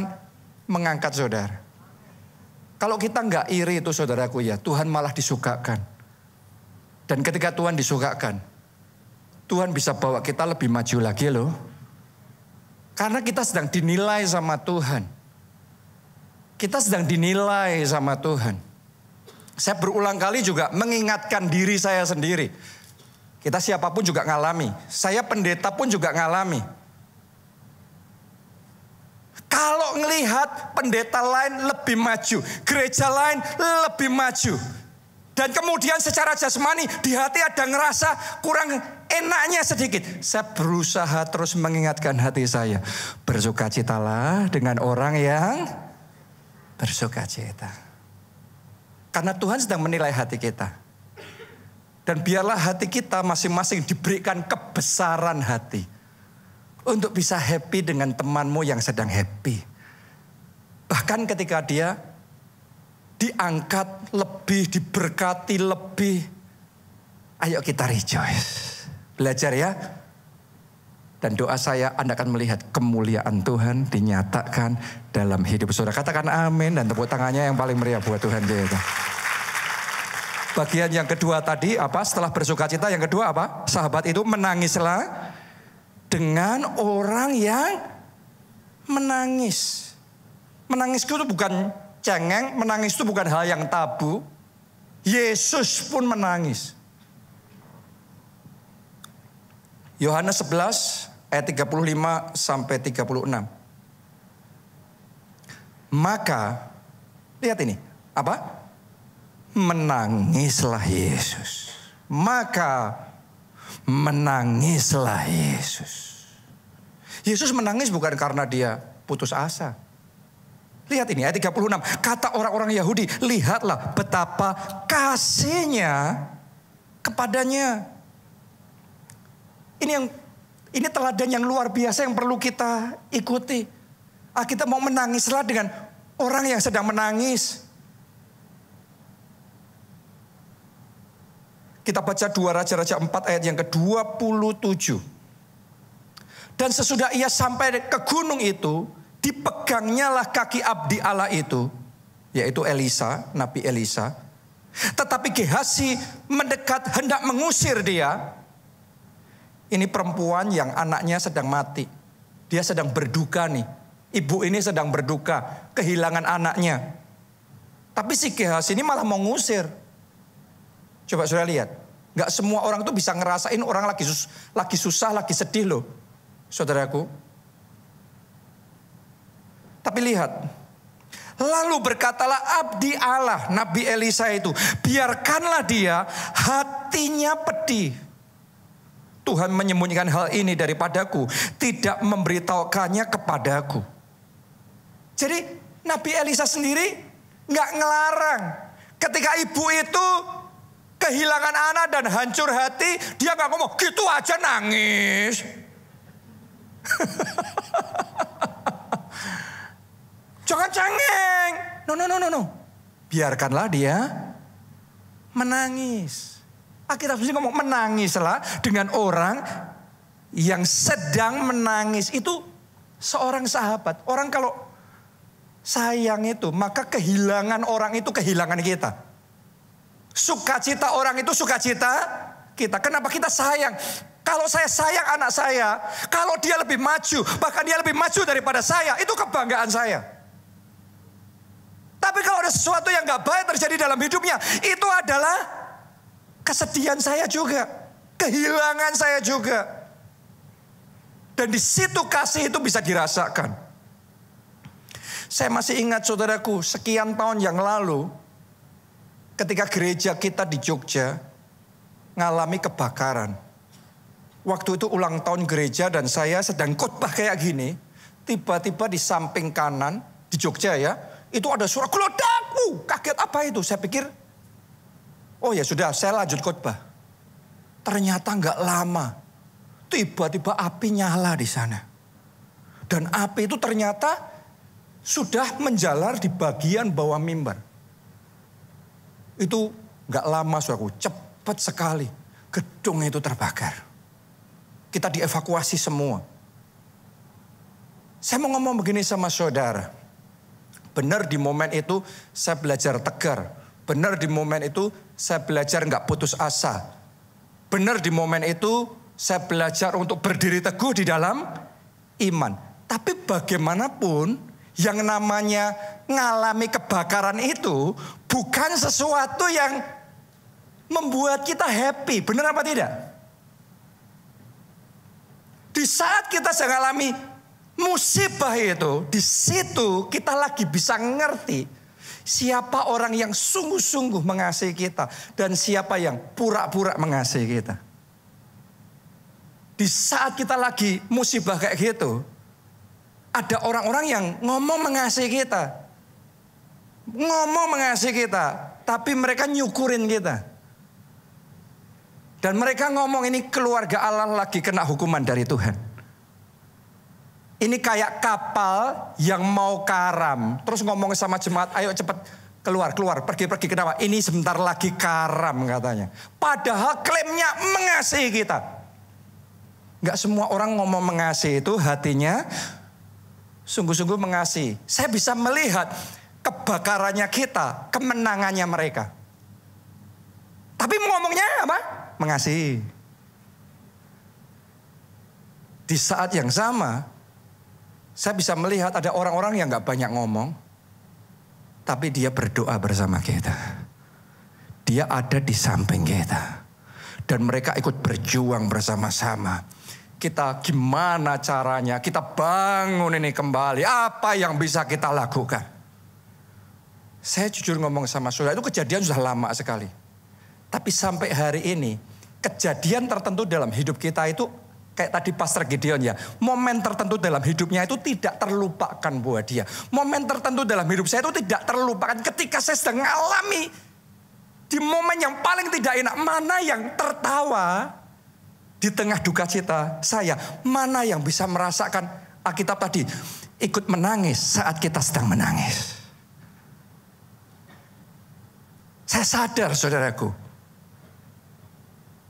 mengangkat saudara. Kalau kita gak iri itu saudaraku ya, Tuhan malah disukakan. Dan ketika Tuhan disukakan, Tuhan bisa bawa kita lebih maju lagi loh. Karena kita sedang dinilai sama Tuhan. Kita sedang dinilai sama Tuhan. Saya berulang kali juga mengingatkan diri saya sendiri. Kita siapapun juga ngalami. Saya pendeta pun juga ngalami. Kalau ngelihat pendeta lain lebih maju, gereja lain lebih maju. Dan kemudian secara jasmani di hati ada ngerasa kurang enaknya sedikit. Saya berusaha terus mengingatkan hati saya. Bersukacitalah dengan orang yang bersukacita. Karena Tuhan sedang menilai hati kita. Dan biarlah hati kita masing-masing diberikan kebesaran hati. Untuk bisa happy dengan temanmu yang sedang happy. Bahkan ketika dia diangkat lebih, diberkati lebih. Ayo kita rejoice. Belajar ya. Dan doa saya Anda akan melihat kemuliaan Tuhan dinyatakan dalam hidup saudara. Katakan amin dan tepuk tangannya yang paling meriah buat Tuhan kita. Bagian yang kedua tadi apa? Setelah bersukacita yang kedua apa? Sahabat itu menangislah dengan orang yang menangis. Menangis itu bukan cengeng, menangis itu bukan hal yang tabu. Yesus pun menangis. Yohanes 11 ayat 35 sampai 36. Maka lihat ini, apa? Menangislah Yesus. Maka menangislah Yesus. Yesus menangis bukan karena dia putus asa. Lihat ini ayat 36. Kata orang-orang Yahudi, lihatlah betapa kasihnya kepadanya. Ini teladan yang luar biasa yang perlu kita ikuti. Kita mau menangislah dengan orang yang sedang menangis. Kita baca 2 Raja-Raja 4 ayat yang ke-27. Dan sesudah ia sampai ke gunung itu, dipegangnya lah kaki abdi Allah itu, yaitu Elisa, Nabi Elisa. Tetapi Gehazi mendekat hendak mengusir dia. Ini perempuan yang anaknya sedang mati. Dia sedang berduka nih. Ibu ini sedang berduka, kehilangan anaknya. Tapi si Gehazi ini malah mau ngusir. Coba saudara lihat. Gak semua orang tuh bisa ngerasain orang lagi susah, lagi sedih loh. Saudaraku. Tapi lihat. Lalu berkatalah abdi Allah, Nabi Elisa itu, biarkanlah dia hatinya pedih. Tuhan menyembunyikan hal ini daripadaku, tidak memberitahukannya kepadaku. Jadi Nabi Elisa sendiri nggak ngelarang. Ketika ibu itu kehilangan anak dan hancur hati, dia nggak ngomong, gitu aja nangis. Jangan cengeng. No. Biarkanlah dia menangis. Alkitab sendiri ngomong menangislah dengan orang yang sedang menangis. Itu seorang sahabat. Orang kalau sayang itu, maka kehilangan orang itu kehilangan kita. Sukacita orang itu sukacita kita. Kenapa kita sayang? Kalau saya sayang anak saya, kalau dia lebih maju, bahkan dia lebih maju daripada saya, itu kebanggaan saya. Tapi kalau ada sesuatu yang gak baik terjadi dalam hidupnya, itu adalah kesedihan saya juga, kehilangan saya juga. Dan di situ kasih itu bisa dirasakan. Saya masih ingat saudaraku, sekian tahun yang lalu, ketika gereja kita di Jogja ngalami kebakaran. Waktu itu ulang tahun gereja dan saya sedang khotbah kayak gini. Tiba-tiba di samping kanan, di Jogja ya, itu ada suara geledak. Kaget apa itu? Saya pikir, oh ya sudah, saya lanjut khotbah. Ternyata nggak lama, tiba-tiba api nyala di sana. Dan api itu ternyata sudah menjalar di bagian bawah mimbar. Itu nggak lama, saudaraku, cepat sekali gedung itu terbakar. Kita dievakuasi semua. Saya mau ngomong begini sama saudara. Benar di momen itu saya belajar tegar. Benar di momen itu saya belajar nggak putus asa. Benar di momen itu saya belajar untuk berdiri teguh di dalam iman. Tapi bagaimanapun yang namanya ngalami kebakaran itu bukan sesuatu yang membuat kita happy. Benar apa tidak? Di saat kita sedang alami musibah itu, di situ kita lagi bisa ngerti siapa orang yang sungguh-sungguh mengasihi kita dan siapa yang pura-pura mengasihi kita. Di saat kita lagi musibah kayak gitu, ada orang-orang yang ngomong mengasihi kita. Ngomong mengasihi kita, tapi mereka nyukurin kita. Dan mereka ngomong ini keluarga Allah lagi kena hukuman dari Tuhan. Ini kayak kapal yang mau karam. Terus ngomong sama jemaat, ayo cepat keluar, pergi kenapa? Ini sebentar lagi karam katanya. Padahal klaimnya mengasihi kita. Gak semua orang ngomong mengasihi itu hatinya sungguh-sungguh mengasihi. Saya bisa melihat kebakarannya kita, kemenangannya mereka. Tapi ngomongnya apa? Mengasihi. Di saat yang sama, saya bisa melihat ada orang-orang yang gak banyak ngomong, tapi dia berdoa bersama kita. Dia ada di samping kita. Dan mereka ikut berjuang bersama-sama. Kita gimana caranya, kita bangun ini kembali. Apa yang bisa kita lakukan? Saya jujur ngomong sama saudara, itu kejadian sudah lama sekali. Tapi sampai hari ini, kejadian tertentu dalam hidup kita itu, kayak tadi Pastor Gideon ya, momen tertentu dalam hidupnya itu tidak terlupakan buat dia. Momen tertentu dalam hidup saya itu tidak terlupakan ketika saya sedang mengalami di momen yang paling tidak enak. Mana yang tertawa di tengah duka cita saya, mana yang bisa merasakan Alkitab tadi, ikut menangis saat kita sedang menangis. Saya sadar saudaraku,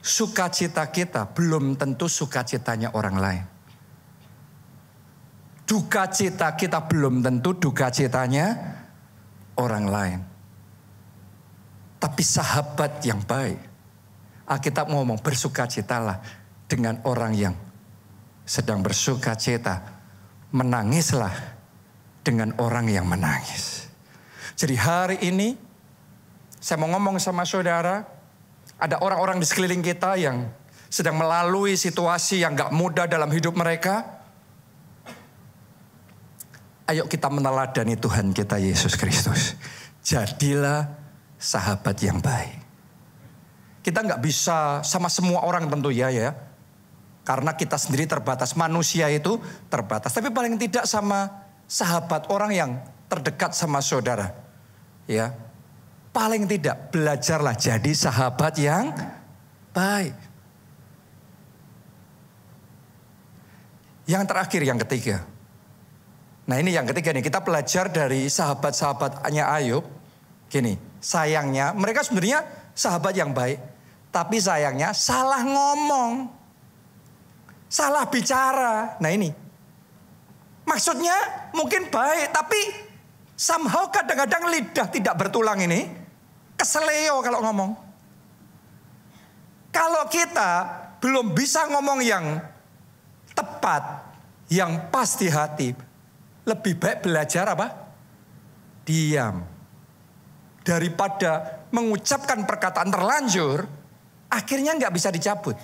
sukacita kita belum tentu sukacitanya orang lain. Duka cita kita belum tentu duka citanya orang lain. Tapi sahabat yang baik, Alkitab ngomong bersukacitalah dengan orang yang sedang bersukacita. Menangislah dengan orang yang menangis. Jadi hari ini saya mau ngomong sama saudara, ada orang-orang di sekeliling kita yang sedang melalui situasi yang gak mudah dalam hidup mereka. Ayo kita meneladani Tuhan kita Yesus Kristus. Jadilah sahabat yang baik. Kita nggak bisa sama semua orang tentu ya. Karena kita sendiri terbatas. Manusia itu terbatas. Tapi paling tidak sama sahabat orang yang terdekat sama saudara. Ya. Paling tidak belajarlah jadi sahabat yang baik. Yang terakhir, yang ketiga. Nah ini yang ketiga nih, kita belajar dari sahabat-sahabatnya Ayub. Gini, sayangnya mereka sebenarnya sahabat yang baik. Tapi sayangnya salah ngomong. Salah bicara. Nah ini. Maksudnya mungkin baik, tapi somehow kadang-kadang lidah tidak bertulang ini. Keseleo kalau ngomong. Kalau kita belum bisa ngomong yang tepat, yang pas di hati, lebih baik belajar apa? Diam. Daripada mengucapkan perkataan terlanjur, akhirnya nggak bisa dicabut.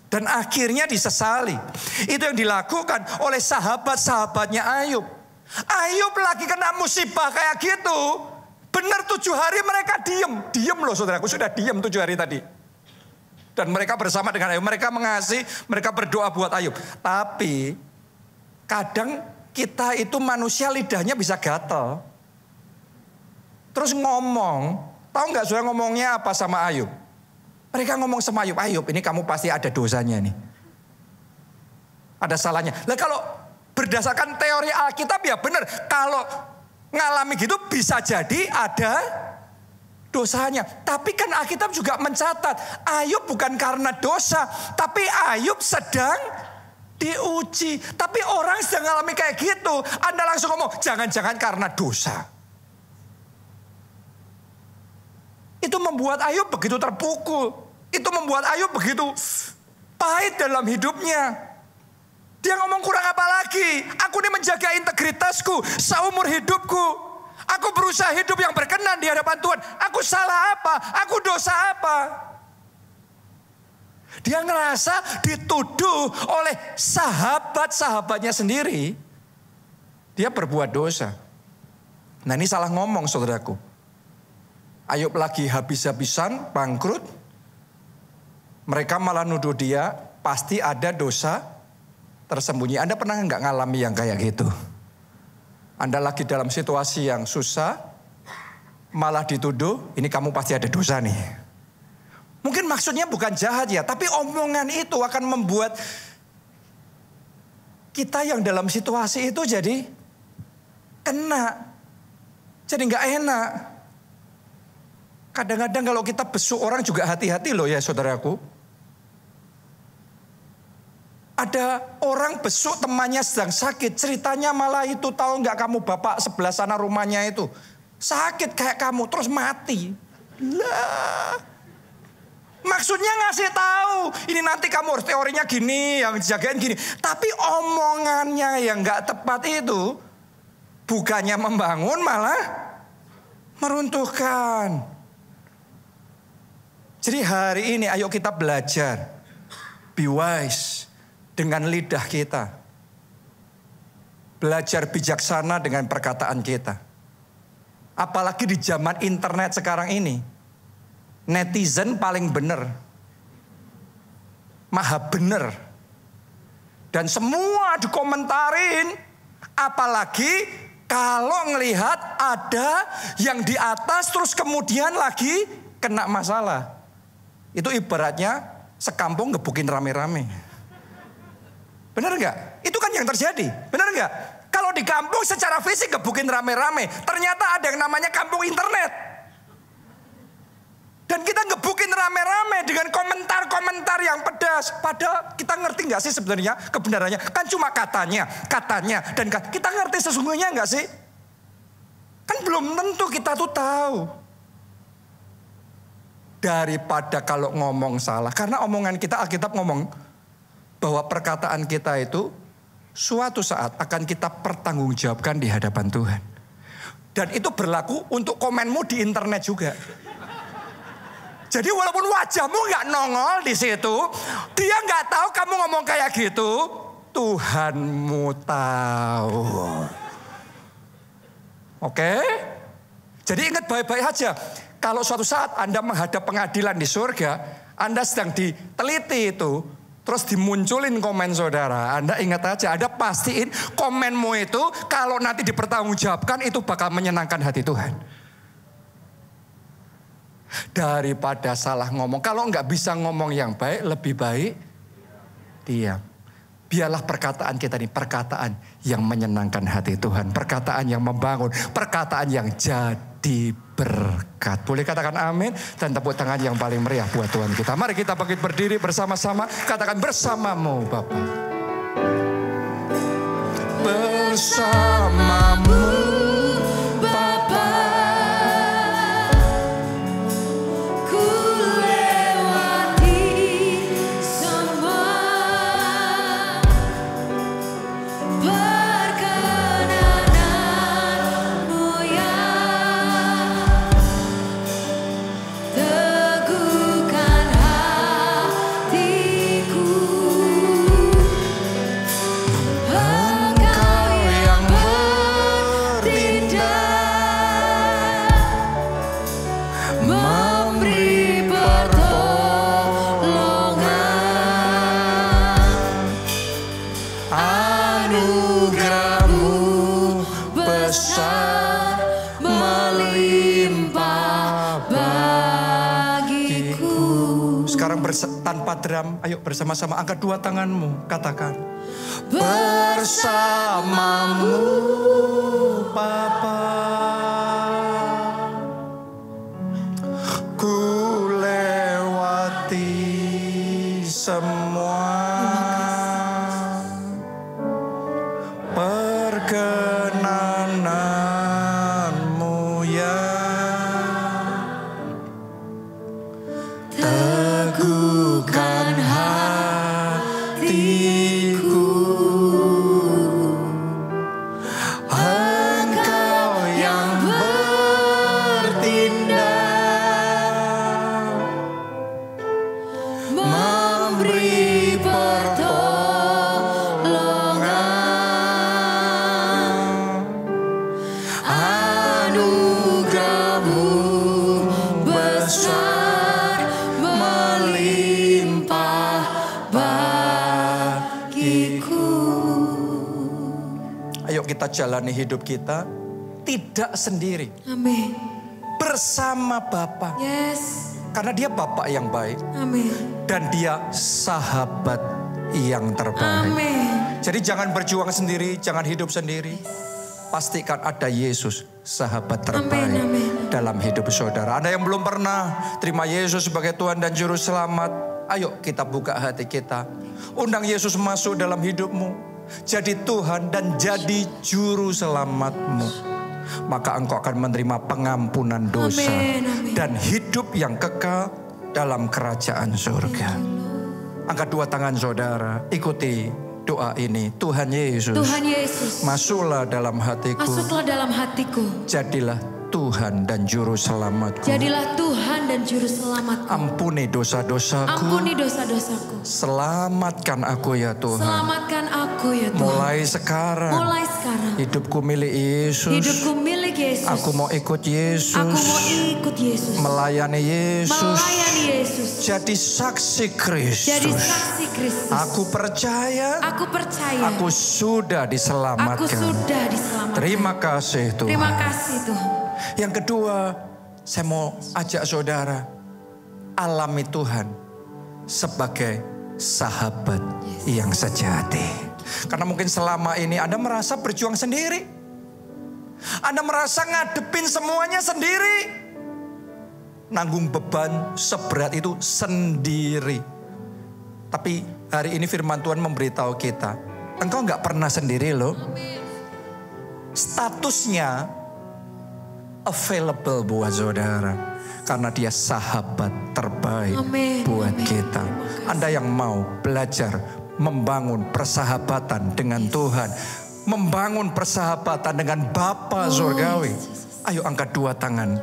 Dan akhirnya disesali. Itu yang dilakukan oleh sahabat-sahabatnya Ayub. Ayub lagi kena musibah kayak gitu. Benar 7 hari mereka diem. Diem loh saudaraku, sudah diem 7 hari tadi. Dan mereka bersama dengan Ayub. Mereka mengasihi, mereka berdoa buat Ayub. Tapi kadang kita itu manusia lidahnya bisa gatel. Terus ngomong. Tahu nggak saudara ngomongnya apa sama Ayub? Mereka ngomong sama Ayub. Ayub ini kamu pasti ada dosanya nih. Ada salahnya. Lah kalau berdasarkan teori Alkitab ya benar. Kalau ngalami gitu bisa jadi ada dosanya. Tapi kan Alkitab juga mencatat. Ayub bukan karena dosa. Tapi Ayub sedang diuji. Tapi orang sedang mengalami kayak gitu. Anda langsung ngomong, jangan-jangan karena dosa. Itu membuat Ayub begitu terpukul. Itu membuat Ayub begitu pahit dalam hidupnya. Dia ngomong kurang apa lagi? Aku ini menjaga integritasku seumur hidupku. Aku berusaha hidup yang berkenan di hadapan Tuhan. Aku salah apa? Aku dosa apa? Dia ngerasa dituduh oleh sahabat-sahabatnya sendiri. Dia berbuat dosa. Nah ini salah ngomong saudaraku. Ayub lagi habis-habisan, bangkrut. Mereka malah nuduh dia pasti ada dosa tersembunyi. Anda pernah nggak ngalami yang kayak gitu? Anda lagi dalam situasi yang susah, malah dituduh, ini kamu pasti ada dosa nih. Mungkin maksudnya bukan jahat ya, tapi omongan itu akan membuat kita yang dalam situasi itu jadi kena. Jadi nggak enak. Kadang-kadang kalau kita besuk orang juga hati-hati loh ya saudaraku. Ada orang besuk temannya sedang sakit. Ceritanya malah itu, tahu nggak kamu bapak sebelah sana rumahnya itu. Sakit kayak kamu terus mati. Lah. Maksudnya ngasih tahu. Ini nanti kamu harus teorinya gini, yang dijagain gini. Tapi omongannya yang nggak tepat itu. Bukannya membangun malah meruntuhkan. Jadi hari ini ayo kita belajar. Be wise dengan lidah kita. Belajar bijaksana dengan perkataan kita. Apalagi di zaman internet sekarang ini. Netizen paling benar. Maha benar. Dan semua dikomentarin. Apalagi kalau ngelihat ada yang di atas terus kemudian lagi kena masalah. Itu ibaratnya sekampung gebukin rame-rame. Benar nggak? Itu kan yang terjadi. Benar nggak? Kalau di kampung secara fisik gebukin rame-rame, ternyata ada yang namanya kampung internet. Dan kita gebukin rame-rame dengan komentar-komentar yang pedas. Padahal kita ngerti nggak sih sebenarnya kebenarannya? Kan cuma katanya, dan kita ngerti sesungguhnya nggak sih? Kan belum tentu kita tuh tahu. Daripada kalau ngomong salah. Karena omongan kita, Alkitab ngomong bahwa perkataan kita itu suatu saat akan kita pertanggungjawabkan di hadapan Tuhan. Dan itu berlaku untuk komenmu di internet juga. Jadi walaupun wajahmu nggak nongol di situ, dia nggak tahu kamu ngomong kayak gitu, Tuhanmu tahu. Oke? Jadi ingat baik-baik aja. Kalau suatu saat Anda menghadap pengadilan di surga, Anda sedang diteliti itu, terus dimunculin komen saudara. Anda ingat aja, Anda pastiin komenmu itu kalau nanti dipertanggungjawabkan itu bakal menyenangkan hati Tuhan. Daripada salah ngomong. Kalau nggak bisa ngomong yang baik, lebih baik diam. Biarlah perkataan kita ini perkataan yang menyenangkan hati Tuhan. Perkataan yang membangun. Perkataan yang jadi berkat. Boleh katakan amin. Dan tepuk tangan yang paling meriah buat Tuhan kita. Mari kita bangkit berdiri bersama-sama. Katakan bersamamu Bapa. Bersamamu Bapa. Ku lewati semua perkenananmu yang teguhkan hatiku. Engkau yang bertindak, memberi pertolongan. Anugerahmu besar melimpah bagiku. Sekarang tanpa drum, ayo bersama-sama angkat dua tanganmu. Katakan bersamamu Bapa. Ku lewati semua perkenananmu yang teguhkan hatiku. Engkau yang bertindak, memberi pertolongan. Anugerahmu besar melimpah bagiku. Ayo kita jalani hidup kita tidak sendiri. Amin. Bersama Bapa. Yes. Karena dia Bapa yang baik. Amin. Dan dia sahabat yang terbaik. Amin. Jadi jangan berjuang sendiri, jangan hidup sendiri. Pastikan ada Yesus, sahabat terbaik dalam hidup saudara. Anda yang belum pernah terima Yesus sebagai Tuhan dan Juru Selamat, ayo kita buka hati kita. Undang Yesus masuk dalam hidupmu. Jadi Tuhan dan jadi Juru Selamatmu. Maka engkau akan menerima pengampunan dosa. Dan hidup yang kekal dalam kerajaan surga. Angkat dua tangan saudara, ikuti doa ini. Tuhan Yesus, Tuhan Yesus, masuklah dalam hatiku. masuklah dalam hatiku. Jadilah Tuhan dan Juru Selamatku. Jadilah Tuhan dan Juru Selamatku. Ampuni dosa-dosaku. Ampuni dosa-dosaku. Selamatkan aku ya Tuhan. Selamatkan aku ya Tuhan. Mulai sekarang. Mulai sekarang. Hidupku milik Yesus. Hidupku milik Yesus. Aku mau ikut Yesus. Aku mau ikut Yesus. Melayani Yesus. Melayani Yesus. Jadi saksi Kristus. Jadi saksi Kristus. Aku percaya. Aku percaya. Aku sudah diselamatkan. Aku sudah diselamatkan. Terima kasih Tuhan. Terima kasih Tuhan. Yang kedua, saya mau ajak saudara alami Tuhan sebagai sahabat yang sejati. Karena mungkin selama ini Anda merasa berjuang sendiri. Anda merasa ngadepin semuanya sendiri. Nanggung beban seberat itu sendiri. Tapi hari ini firman Tuhan memberitahu kita, engkau gak pernah sendiri loh. Statusnya available buat saudara. Karena dia sahabat terbaik buat kita. Anda yang mau belajar membangun persahabatan dengan Tuhan. Membangun persahabatan dengan Bapa surgawi. Ayo angkat dua tangan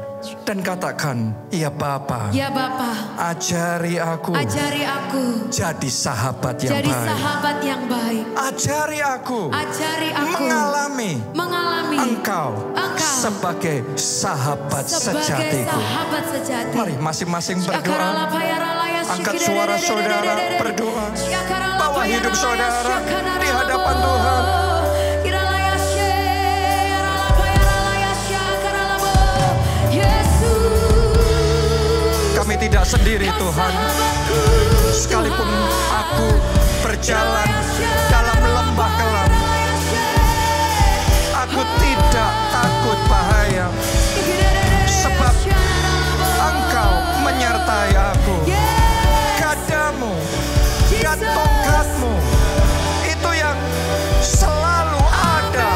dan katakan, ya Bapa, Ya Bapa, ajari aku ajari aku jadi sahabat yang jadi baik. sahabat yang baik. Ajari aku Mengalami Engkau sebagai sahabat sejatiku. sahabat sejati. Mari masing-masing berdoa. Angkat suara saudara, berdoa. Bawa hidup saudara di hadapan Tuhan. Kami tidak sendiri Tuhan. Sekalipun aku berjalan dalam lembah kelam, aku tidak takut bahaya, sebab Engkau menyertai aku. Gadamu dan tongkatmu itu yang selalu ada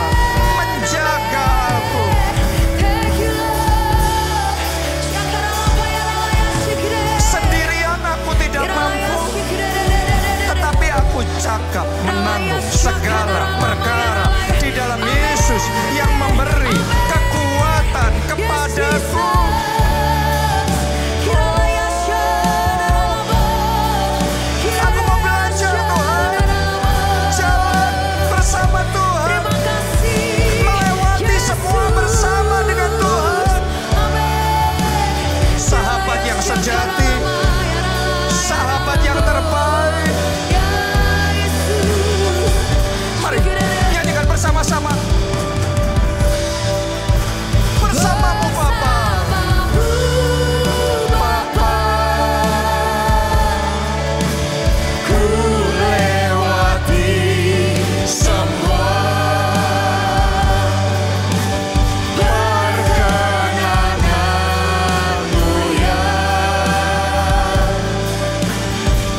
menjaga aku. Sendirian aku tidak mampu, tetapi aku cakap menanggung segala perkara di dalam Yesus yang memberi kekuatan kepadaku. Aku mau belajar Tuhan, jalan bersama Tuhan, melewati semua bersama dengan Tuhan. Sahabat yang sejati, sahabat yang terbaik. Mari nyanyikan bersama-sama. Bersamamu Bapa. Bapa, ku lewati semua perkenananmu yang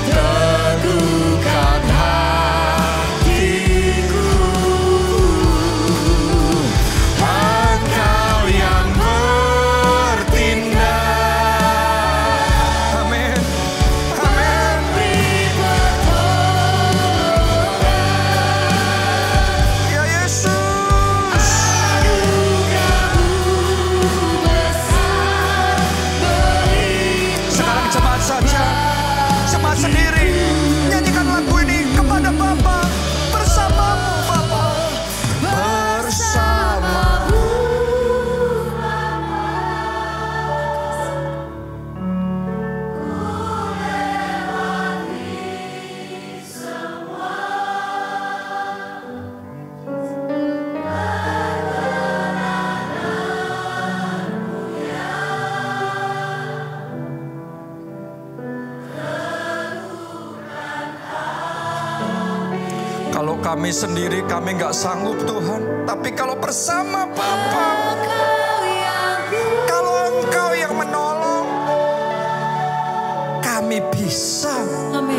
teguhkan hatiku. Engkau yang bertindak. Amin. Amin. Ya Yesus. Sekarang jemaat saja, jemaat sendiri, nyanyikan lagu ini kepada Bapa. Bersamamu Bapa. Bersamamu. Kalau kami sendiri kami nggak sanggup Tuhan, tapi kalau bersama Bapa, kalau Engkau yang menolong, kami bisa. Amin.